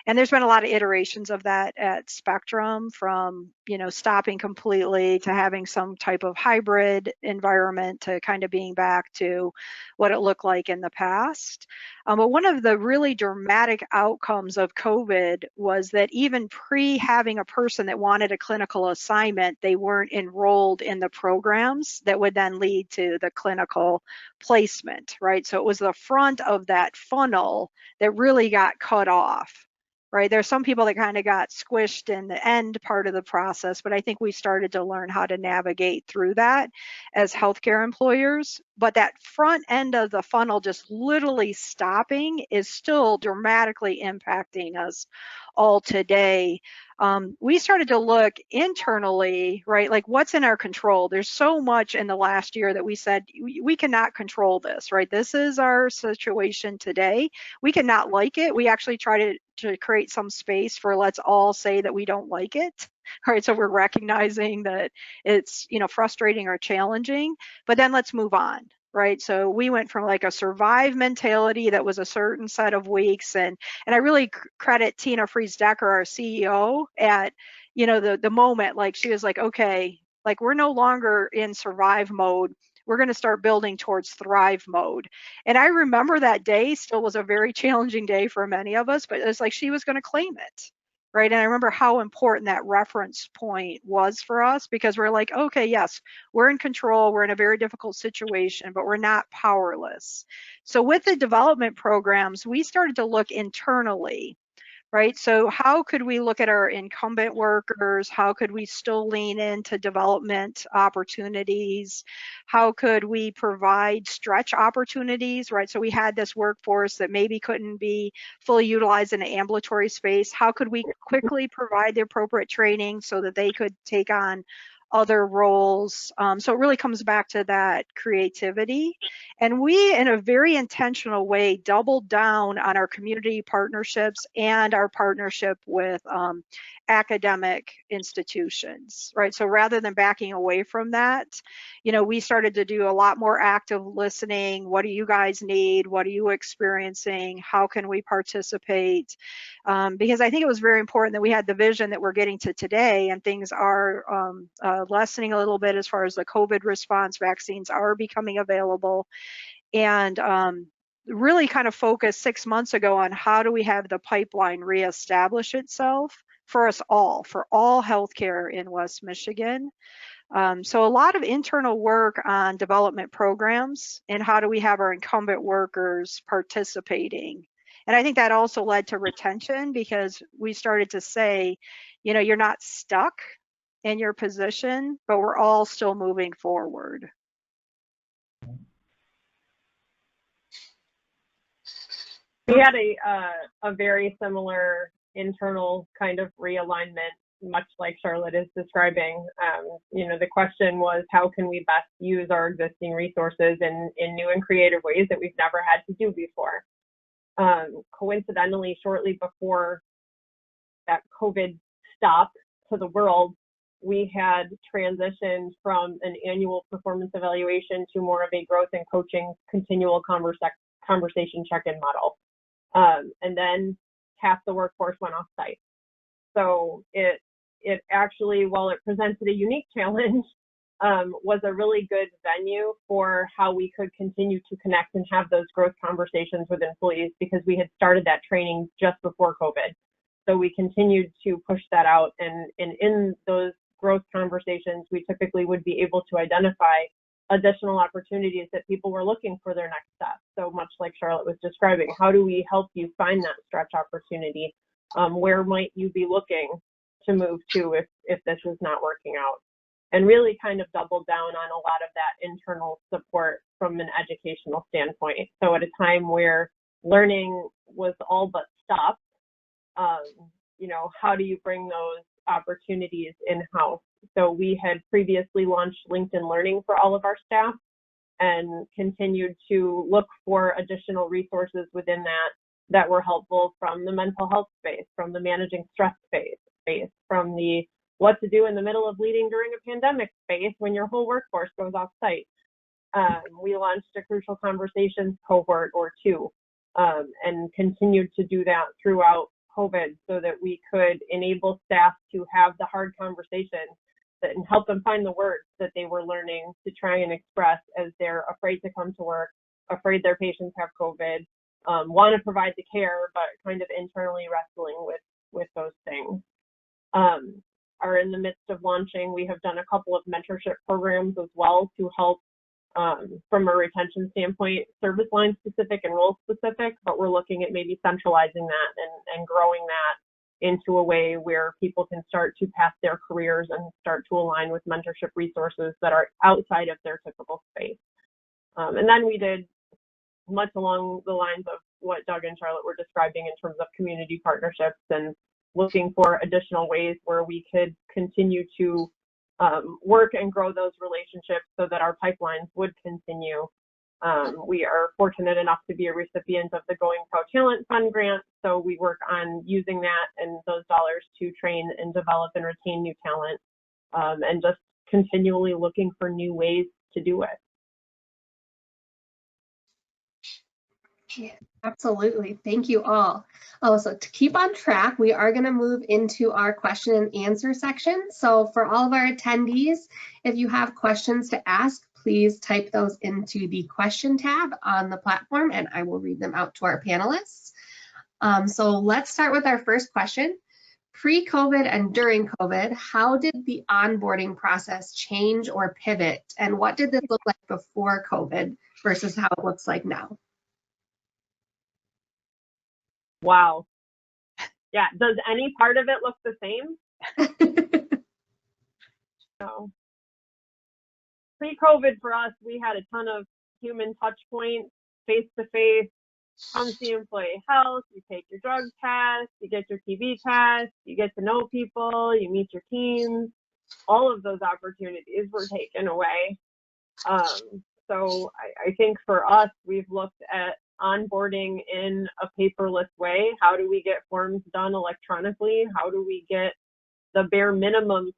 And there's been a lot of iterations of that at Spectrum, from, stopping completely to having some type of hybrid environment to kind of being back to what it looked like in the past. But one of the really dramatic outcomes of COVID was that even pre having a person that wanted a clinical assignment, they weren't enrolled in the programs that would then lead to the clinical placement, right? So it was the front of that funnel that really got cut off. Right. There's some people that kind of got squished in the end part of the process, but I think we started to learn how to navigate through that as healthcare employers. But that front end of the funnel just literally stopping is still dramatically impacting us all today. We started to look internally, right? Like, what's in our control? There's so much in the last year that we said we cannot control this, right? This is our situation today. We cannot like it. We actually try to create some space for let's all say that we don't like it. All right, so we're recognizing that it's, frustrating or challenging, but then let's move on, right? So we went from like a survive mentality that was a certain set of weeks, and I really credit Tina Fries-Decker, our CEO, at, the moment, like she was like, okay, like we're no longer in survive mode. We're going to start building towards thrive mode. And I remember that day still was a very challenging day for many of us, but it's like she was going to claim it. Right. And I remember how important that reference point was for us, because we're like, okay, yes, we're in control. We're in a very difficult situation, but we're not powerless. So with the development programs, we started to look internally. Right. So how could we look at our incumbent workers? How could we still lean into development opportunities? How could we provide stretch opportunities? Right. So we had this workforce that maybe couldn't be fully utilized in an ambulatory space. How could we quickly provide the appropriate training so that they could take on other roles? So it really comes back to that creativity. And we, in a very intentional way, doubled down on our community partnerships and our partnership with academic institutions, right? So rather than backing away from that, we started to do a lot more active listening. What do you guys need? What are you experiencing? How can we participate? Because I think it was very important that we had the vision that we're getting to today, and things are lessening a little bit as far as the COVID response. Vaccines are becoming available, and really kind of focused 6 months ago on how do we have the pipeline reestablish itself for us all, for all healthcare in West Michigan. So a lot of internal work on development programs and how do we have our incumbent workers participating. And I think that also led to retention, because we started to say, you're not stuck in your position, but we're all still moving forward. We had a very similar internal kind of realignment, much like Charlotte is describing. The question was, how can we best use our existing resources in new and creative ways that we've never had to do before? Coincidentally, shortly before that COVID stop to the world, we had transitioned from an annual performance evaluation to more of a growth and coaching continual conversation check-in model. And then half the workforce went off site. So it actually, while it presented a unique challenge, was a really good venue for how we could continue to connect and have those growth conversations with employees, because we had started that training just before COVID. So we continued to push that out, and in those growth conversations, we typically would be able to identify additional opportunities that people were looking for their next step. So much like Charlotte was describing, how do we help you find that stretch opportunity? Where might you be looking to move to if this is not working out? And really kind of double down on a lot of that internal support from an educational standpoint. So at a time where learning was all but stopped, how do you bring those opportunities in-house? So we had previously launched LinkedIn Learning for all of our staff. and continued to look for additional resources within that were helpful from the mental health space, from the managing stress space, from the what to do in the middle of leading during a pandemic space when your whole workforce goes off site. We launched a Crucial Conversations cohort or two, and continued to do that throughout COVID so that we could enable staff to have the hard conversations and help them find the words that they were learning to try and express as they're afraid to come to work, afraid their patients have COVID, want to provide the care, but kind of internally wrestling with those things. Are in the midst of launching. We have done a couple of mentorship programs as well to help from a retention standpoint, service line specific and role specific, but we're looking at maybe centralizing that and growing that into a way where people can start to path their careers and start to align with mentorship resources that are outside of their typical space. And then we did much along the lines of what Doug and Charlotte were describing in terms of community partnerships and looking for additional ways where we could continue to work and grow those relationships so that our pipelines would continue. We are fortunate enough to be a recipient of the Going Pro Talent Fund grant, so we work on using that and those dollars to train and develop and retain new talent, and just continually looking for new ways to do it. Yeah, absolutely. Thank you all. Oh, so to keep on track, we are going to move into our question and answer section. So for all of our attendees, if you have questions to ask, please type those into the question tab on the platform and I will read them out to our panelists. So let's start with our first question. Pre-COVID and during COVID, how did the onboarding process change or pivot? And what did this look like before COVID versus how it looks like now? Wow. Yeah. Does any part of it look the same? No. Pre-COVID for us, we had a ton of human touch points, face-to-face, come see employee health, you take your drug test, you get your TB test, you get to know people, you meet your teams. All of those opportunities were taken away. So I think for us, we've looked at onboarding in a paperless way. How do we get forms done electronically? How do we get the bare minimum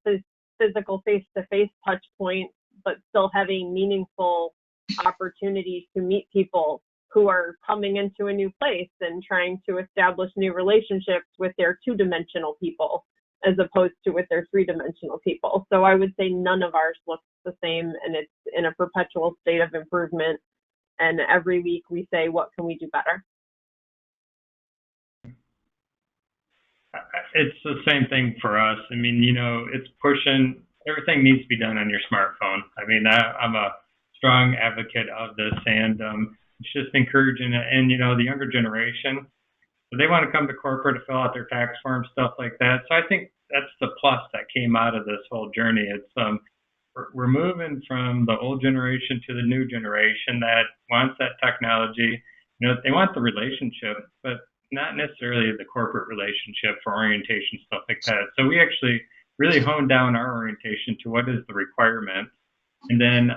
physical face-to-face touch points, but still having meaningful opportunities to meet people who are coming into a new place and trying to establish new relationships with their two-dimensional people as opposed to with their three-dimensional people. So I would say none of ours looks the same, and it's in a perpetual state of improvement. And every week we say, what can we do better? It's the same thing for us. I mean, you know, it's pushing, everything needs to be done on your smartphone. I mean, I'm a strong advocate of this, and it's just encouraging. And, you know, the younger generation, they want to come to corporate to fill out their tax forms, stuff like that. So I think that's the plus that came out of this whole journey. It's we're moving from the old generation to the new generation that wants that technology. You know, they want the relationship, but not necessarily the corporate relationship for orientation, stuff like that. So we actually really honed down our orientation to what is the requirement. And then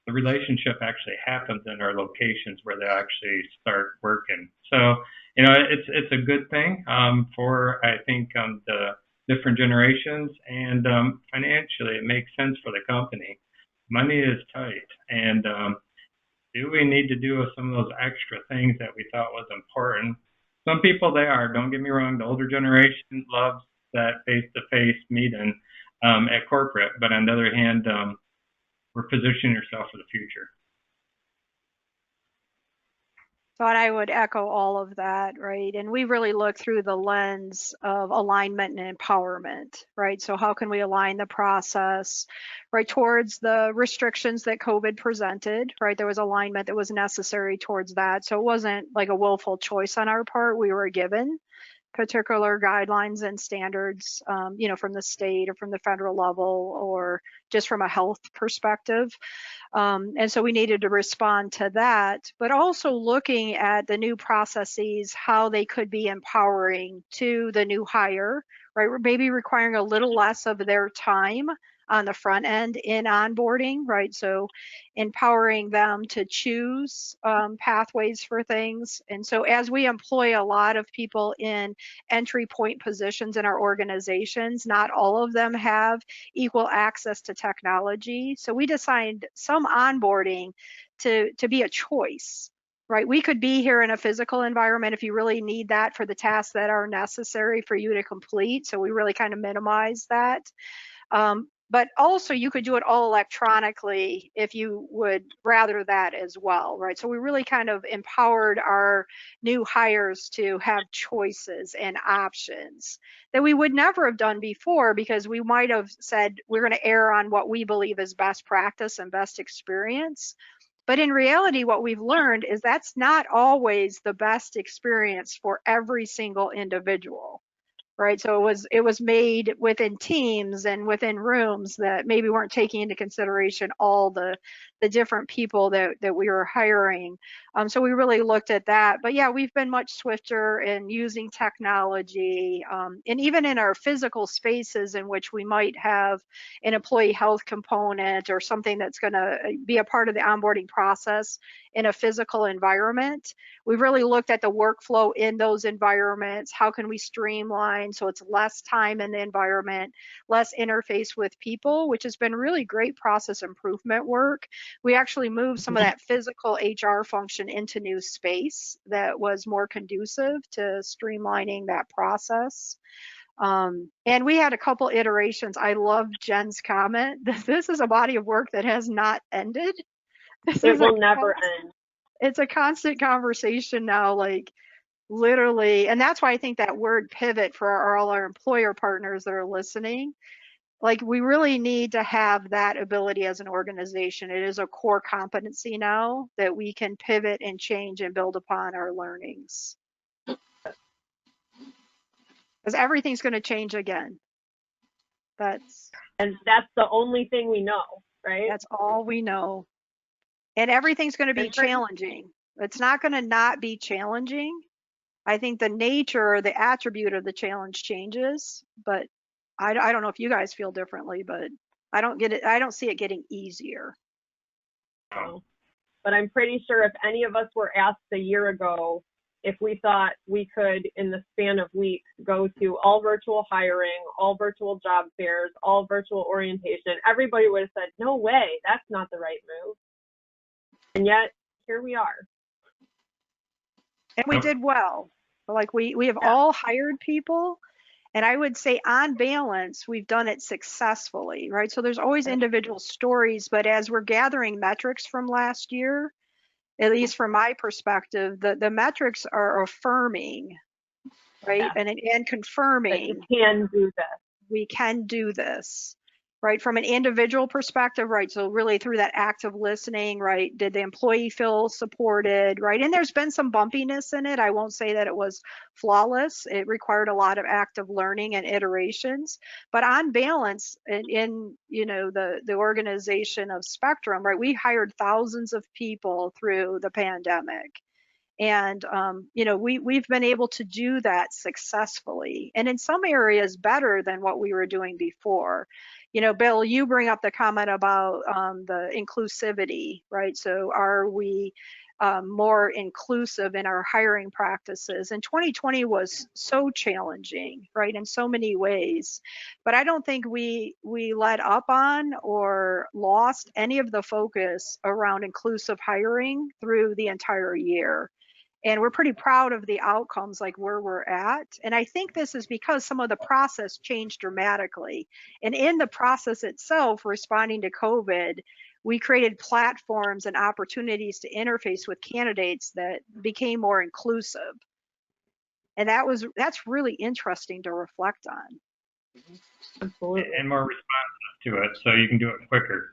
the relationship actually happens in our locations where they actually start working. So, you know, it's a good thing for, I think, the different generations, and financially it makes sense for the company. Money is tight, and do we need to do some of those extra things that we thought was important? Some people, they are, don't get me wrong, the older generation loves that face-to-face meeting at corporate, but on the other hand, we're positioning ourselves for the future. So I would echo all of that, right? And we really look through the lens of alignment and empowerment, right? So how can we align the process, right, towards the restrictions that COVID presented, right? There was alignment that was necessary towards that. So it wasn't like a willful choice on our part. We were given particular guidelines and standards, you know, from the state or from the federal level or just from a health perspective. And so we needed to respond to that, but also looking at the new processes, how they could be empowering to the new hire, right? Maybe requiring a little less of their time on the front end in onboarding, right? So empowering them to choose pathways for things. And so as we employ a lot of people in entry point positions in our organizations, not all of them have equal access to technology. So we designed some onboarding to be a choice, right? We could be here in a physical environment if you really need that for the tasks that are necessary for you to complete. So we really kind of minimize that. But also you could do it all electronically if you would rather that as well, right? So we really kind of empowered our new hires to have choices and options that we would never have done before, because we might have said we're going to err on what we believe is best practice and best experience. But in reality, what we've learned is that's not always the best experience for every single individual, right? So it was made within teams and within rooms that maybe weren't taking into consideration all the different people that we were hiring. So we really looked at that. But yeah, we've been much swifter in using technology, and even in our physical spaces in which we might have an employee health component or something that's going to be a part of the onboarding process in a physical environment. We've really looked at the workflow in those environments. How can we streamline so it's less time in the environment, less interface with people, which has been really great process improvement work. We actually moved some of that physical HR function into new space that was more conducive to streamlining that process. And we had a couple iterations. I love Jen's comment. This is a body of work that has not ended. It will never end. It's a constant conversation now, like literally. And that's why I think that word pivot for all our employer partners that are listening, like we really need to have that ability as an organization. It is a core competency now that we can pivot and change and build upon our learnings. Because everything's going to change again. And that's the only thing we know, right? That's all we know. And everything's going to be challenging. It's not going to not be challenging. I think the nature or the attribute of the challenge changes, but I don't know if you guys feel differently, but I don't get it. I don't see it getting easier. But I'm pretty sure if any of us were asked a year ago if we thought we could, in the span of weeks, go to all virtual hiring, all virtual job fairs, all virtual orientation, everybody would have said, no way, that's not the right move. And yet, here we are. And we did well. Like we have all hired people. And I would say on balance, we've done it successfully, right? So there's always individual stories, but as we're gathering metrics from last year, at least from my perspective, the metrics are affirming, right? And confirming that you can do this. We can do this, right? From an individual perspective, right? So really through that active listening, right? Did the employee feel supported, right? And there's been some bumpiness in it. I won't say that it was flawless. It required a lot of active learning and iterations, but on balance in you know, the organization of Spectrum, right? We hired thousands of people through the pandemic. And, you know, we've been able to do that successfully, and in some areas better than what we were doing before. You know, Bill, you bring up the comment about the inclusivity, right? So are we more inclusive in our hiring practices? And 2020 was so challenging, right, in so many ways. But I don't think we let up on or lost any of the focus around inclusive hiring through the entire year. And we're pretty proud of the outcomes, like where we're at. And I think this is because some of the process changed dramatically. And in the process itself, responding to COVID, we created platforms and opportunities to interface with candidates that became more inclusive. And that's really interesting to reflect on. Absolutely. And more responsive to it, so you can do it quicker.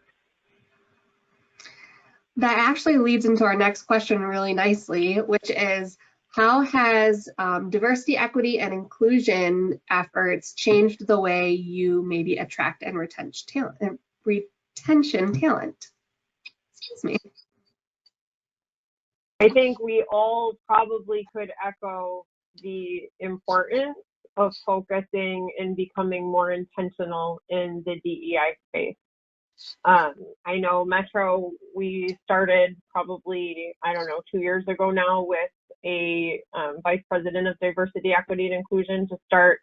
That actually leads into our next question really nicely, which is, how has diversity, equity, and inclusion efforts changed the way you maybe attract and retention talent? Excuse me. I think we all probably could echo the importance of focusing and becoming more intentional in the DEI space. I know Metro, we started probably, I don't know, 2 years ago now with a vice president of diversity, equity, and inclusion to start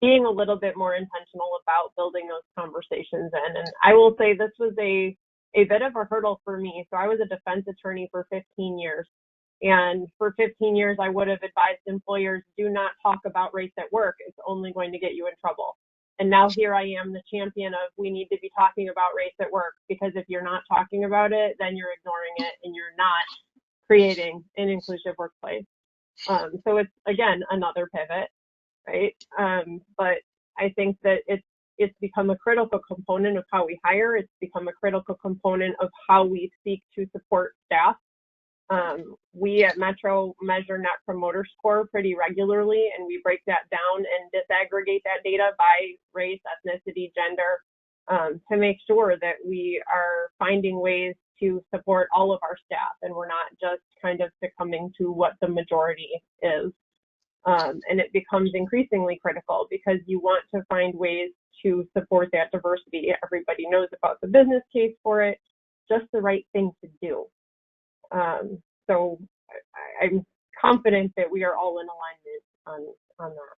being a little bit more intentional about building those conversations in. And I will say this was a bit of a hurdle for me. So I was a defense attorney for 15 years. And for 15 years, I would have advised employers, do not talk about race at work. It's only going to get you in trouble. And now here I am, the champion of we need to be talking about race at work, because if you're not talking about it, then you're ignoring it and you're not creating an inclusive workplace. So it's, again, another pivot, right? But I think that it's become a critical component of how we hire. It's become a critical component of how we seek to support staff. We at Metro measure Net Promoter Score pretty regularly, and we break that down and disaggregate that data by race, ethnicity, gender, to make sure that we are finding ways to support all of our staff, and we're not just kind of succumbing to what the majority is. And it becomes increasingly critical because you want to find ways to support that diversity. Everybody knows about the business case for it, just the right thing to do. So I'm confident that we are all in alignment on that.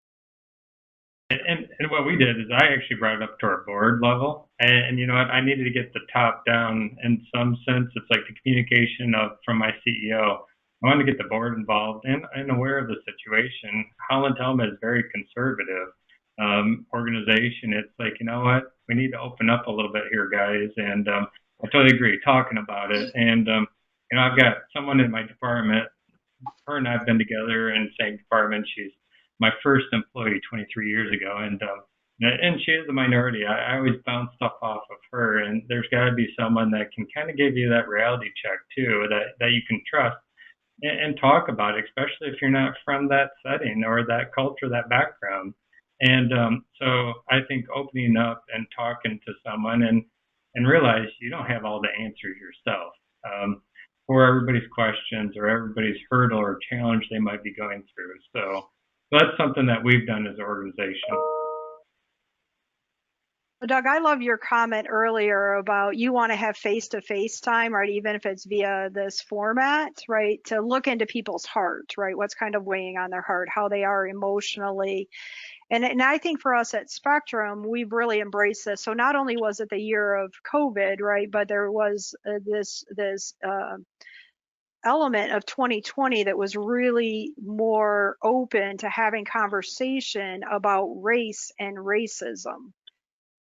And what we did is I actually brought it up to our board level, and you know what, I needed to get the top down in some sense. It's like the communication from my CEO. I wanted to get the board involved and aware of the situation. Holland Home is very conservative organization. It's like, you know what, we need to open up a little bit here, guys. And I totally agree, talking about it. And you know, I've got someone in my department. Her and I've been together in the same department. She's my first employee 23 years ago, and she is a minority. I always bounce stuff off of her, and there's got to be someone that can kind of give you that reality check too, that you can trust and talk about it, especially if you're not from that setting or that culture, that background. And so I think opening up and talking to someone and realize you don't have all the answers yourself for everybody's questions or everybody's hurdle or challenge they might be going through. So that's something that we've done as an organization. Doug, I love your comment earlier about you want to have face-to-face time, right? Even if it's via this format, right? To look into people's heart, right? What's kind of weighing on their heart, how they are emotionally. And I think for us at Spectrum, we've really embraced this. So not only was it the year of COVID, right? But there was this element of 2020 that was really more open to having conversation about race and racism.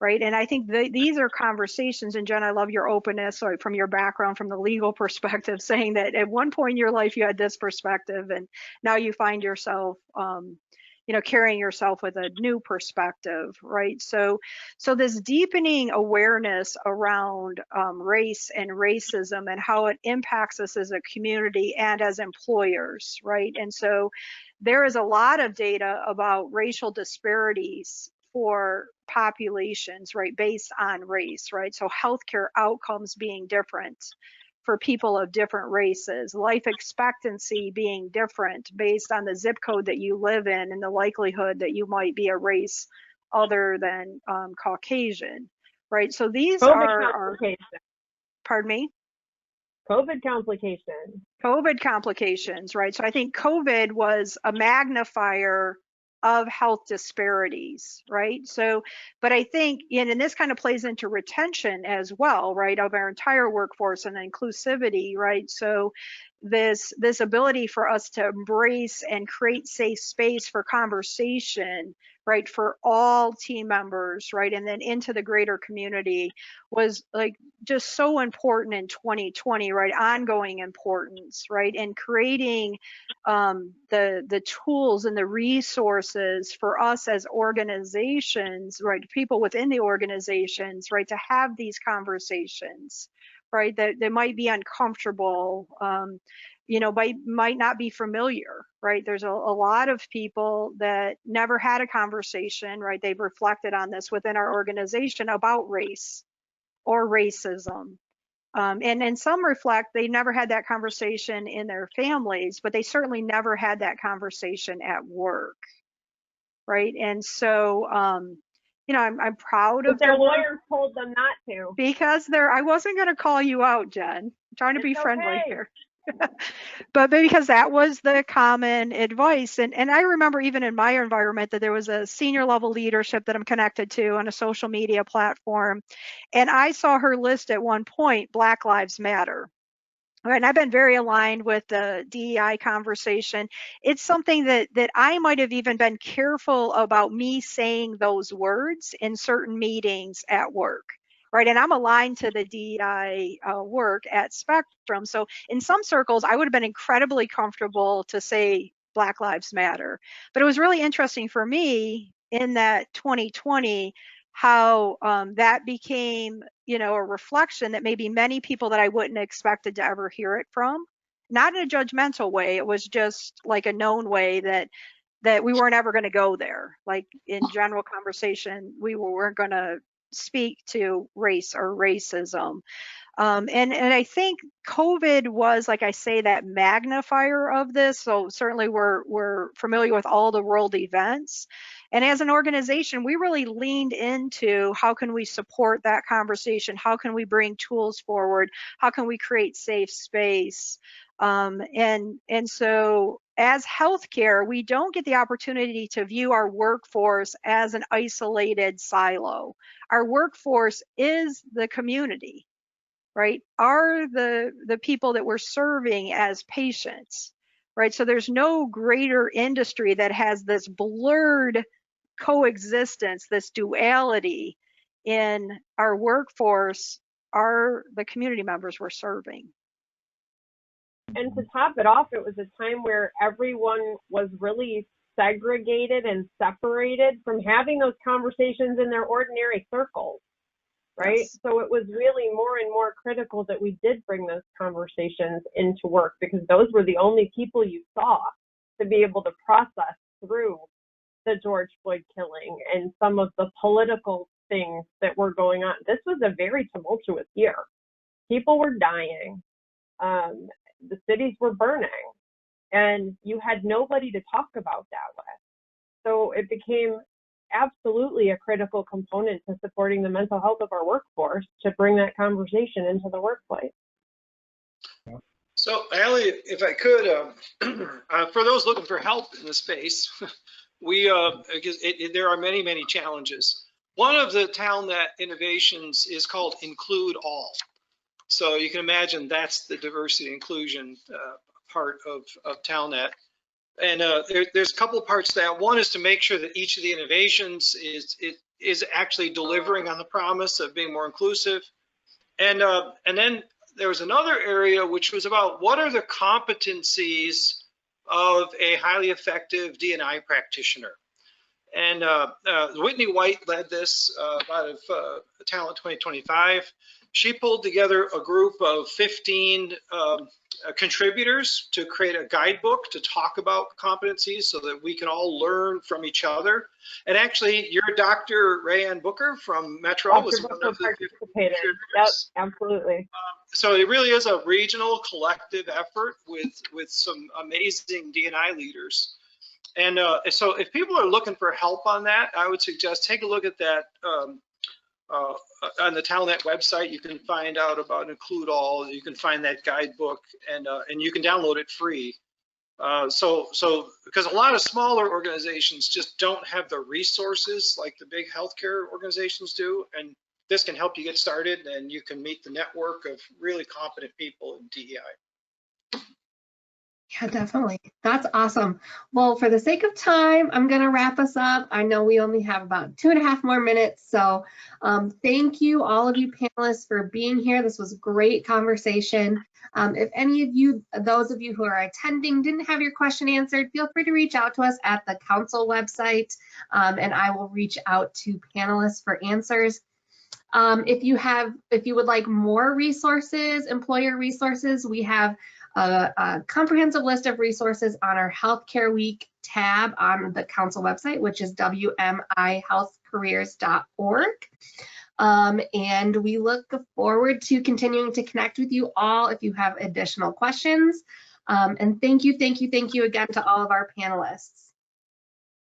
Right. And I think these are conversations, and Jen, I love your openness, right, from your background, from the legal perspective, saying that at one point in your life you had this perspective and now you find yourself, carrying yourself with a new perspective. Right. So this deepening awareness around race and racism and how it impacts us as a community and as employers. Right. And so there is a lot of data about racial disparities for populations, right, based on race, right? So healthcare outcomes being different for people of different races, life expectancy being different based on the zip code that you live in and the likelihood that you might be a race other than Caucasian, right? So these are, pardon me? COVID complications. COVID complications, right? So I think COVID was a magnifier of health disparities, right? So, but I think, and this kind of plays into retention as well, right, of our entire workforce and inclusivity, right? So this ability for us to embrace and create safe space for conversation, right, for all team members, right, and then into the greater community was like just so important in 2020, right, ongoing importance, right, and creating the tools and the resources for us as organizations, right, people within the organizations, right, to have these conversations, right, that might be uncomfortable, might not be familiar, right? There's a lot of people that never had a conversation, right? They've reflected on this within our organization about race or racism. And some reflect they never had that conversation in their families, but they certainly never had that conversation at work. right? And so, you know, I'm proud But of their the work lawyers told them not to. because I wasn't going to call you out, Jen. I'm trying to be It's friendly okay. here. But because that was the common advice. And I remember even in my environment that there was a senior level leadership that I'm connected to on a social media platform. And I saw her list at one point, Black Lives Matter. Right, and I've been very aligned with the DEI conversation. It's something that I might have even been careful about me saying those words in certain meetings at work. Right, and I'm aligned to the DEI work at Spectrum. So in some circles, I would have been incredibly comfortable to say Black Lives Matter. But it was really interesting for me in that 2020 how that became, you know, a reflection that maybe many people that I wouldn't have expected to ever hear it from, not in a judgmental way. It was just like a known way that we weren't ever going to go there. Like in general conversation, we weren't going to speak to race or racism. And I think COVID was, like I say, that magnifier of this. So certainly we're familiar with all the world events. And as an organization, we really leaned into how can we support that conversation? How can we bring tools forward? How can we create safe space? And so as healthcare, we don't get the opportunity to view our workforce as an isolated silo. Our workforce is the community, right, are the people that we're serving as patients, right? So there's no greater industry that has this blurred coexistence, this duality in our workforce, are the community members we're serving. And to top it off, it was a time where everyone was really segregated and separated from having those conversations in their ordinary circles, right? Yes. So it was really more and more critical that we did bring those conversations into work, because those were the only people you saw to be able to process through the George Floyd killing and some of the political things that were going on. This was a very tumultuous year. People were dying. The cities were burning, and you had nobody to talk about that with. So it became absolutely a critical component to supporting the mental health of our workforce to bring that conversation into the workplace. So, Allie, if I could, for those looking for help in the space, because there are many, many challenges. One of the TalNet innovations is called Include All. So you can imagine that's the diversity inclusion part of TalNet. And there's a couple of parts to that. One is to make sure that each of the innovations is actually delivering on the promise of being more inclusive. And then there was another area which was about what are the competencies of a highly effective D&I practitioner. And Whitney White led this out of Talent 2025. She pulled together a group of 15 contributors to create a guidebook to talk about competencies so that we can all learn from each other. And actually, your Dr. Rayanne Booker from Metro was one of the participated. Yep, absolutely. So it really is a regional collective effort with some amazing D&I leaders. And so if people are looking for help on that, I would suggest take a look at that on the TalNet website. You can find out about Include All. You can find that guidebook, and you can download it free. So because a lot of smaller organizations just don't have the resources like the big healthcare organizations do, and this can help you get started, and you can meet the network of really competent people in DEI. Yeah, definitely. That's awesome. Well, for the sake of time, I'm going to wrap us up. I know we only have about 2.5 more minutes. So thank you, all of you panelists, for being here. This was a great conversation. If any of you, those of you who are attending, didn't have your question answered, feel free to reach out to us at the council website, and I will reach out to panelists for answers. If you would like more resources, employer resources, we have a comprehensive list of resources on our Healthcare Week tab on the council website, which is wmihealthcareers.org. And we look forward to continuing to connect with you all if you have additional questions. And thank you again to all of our panelists.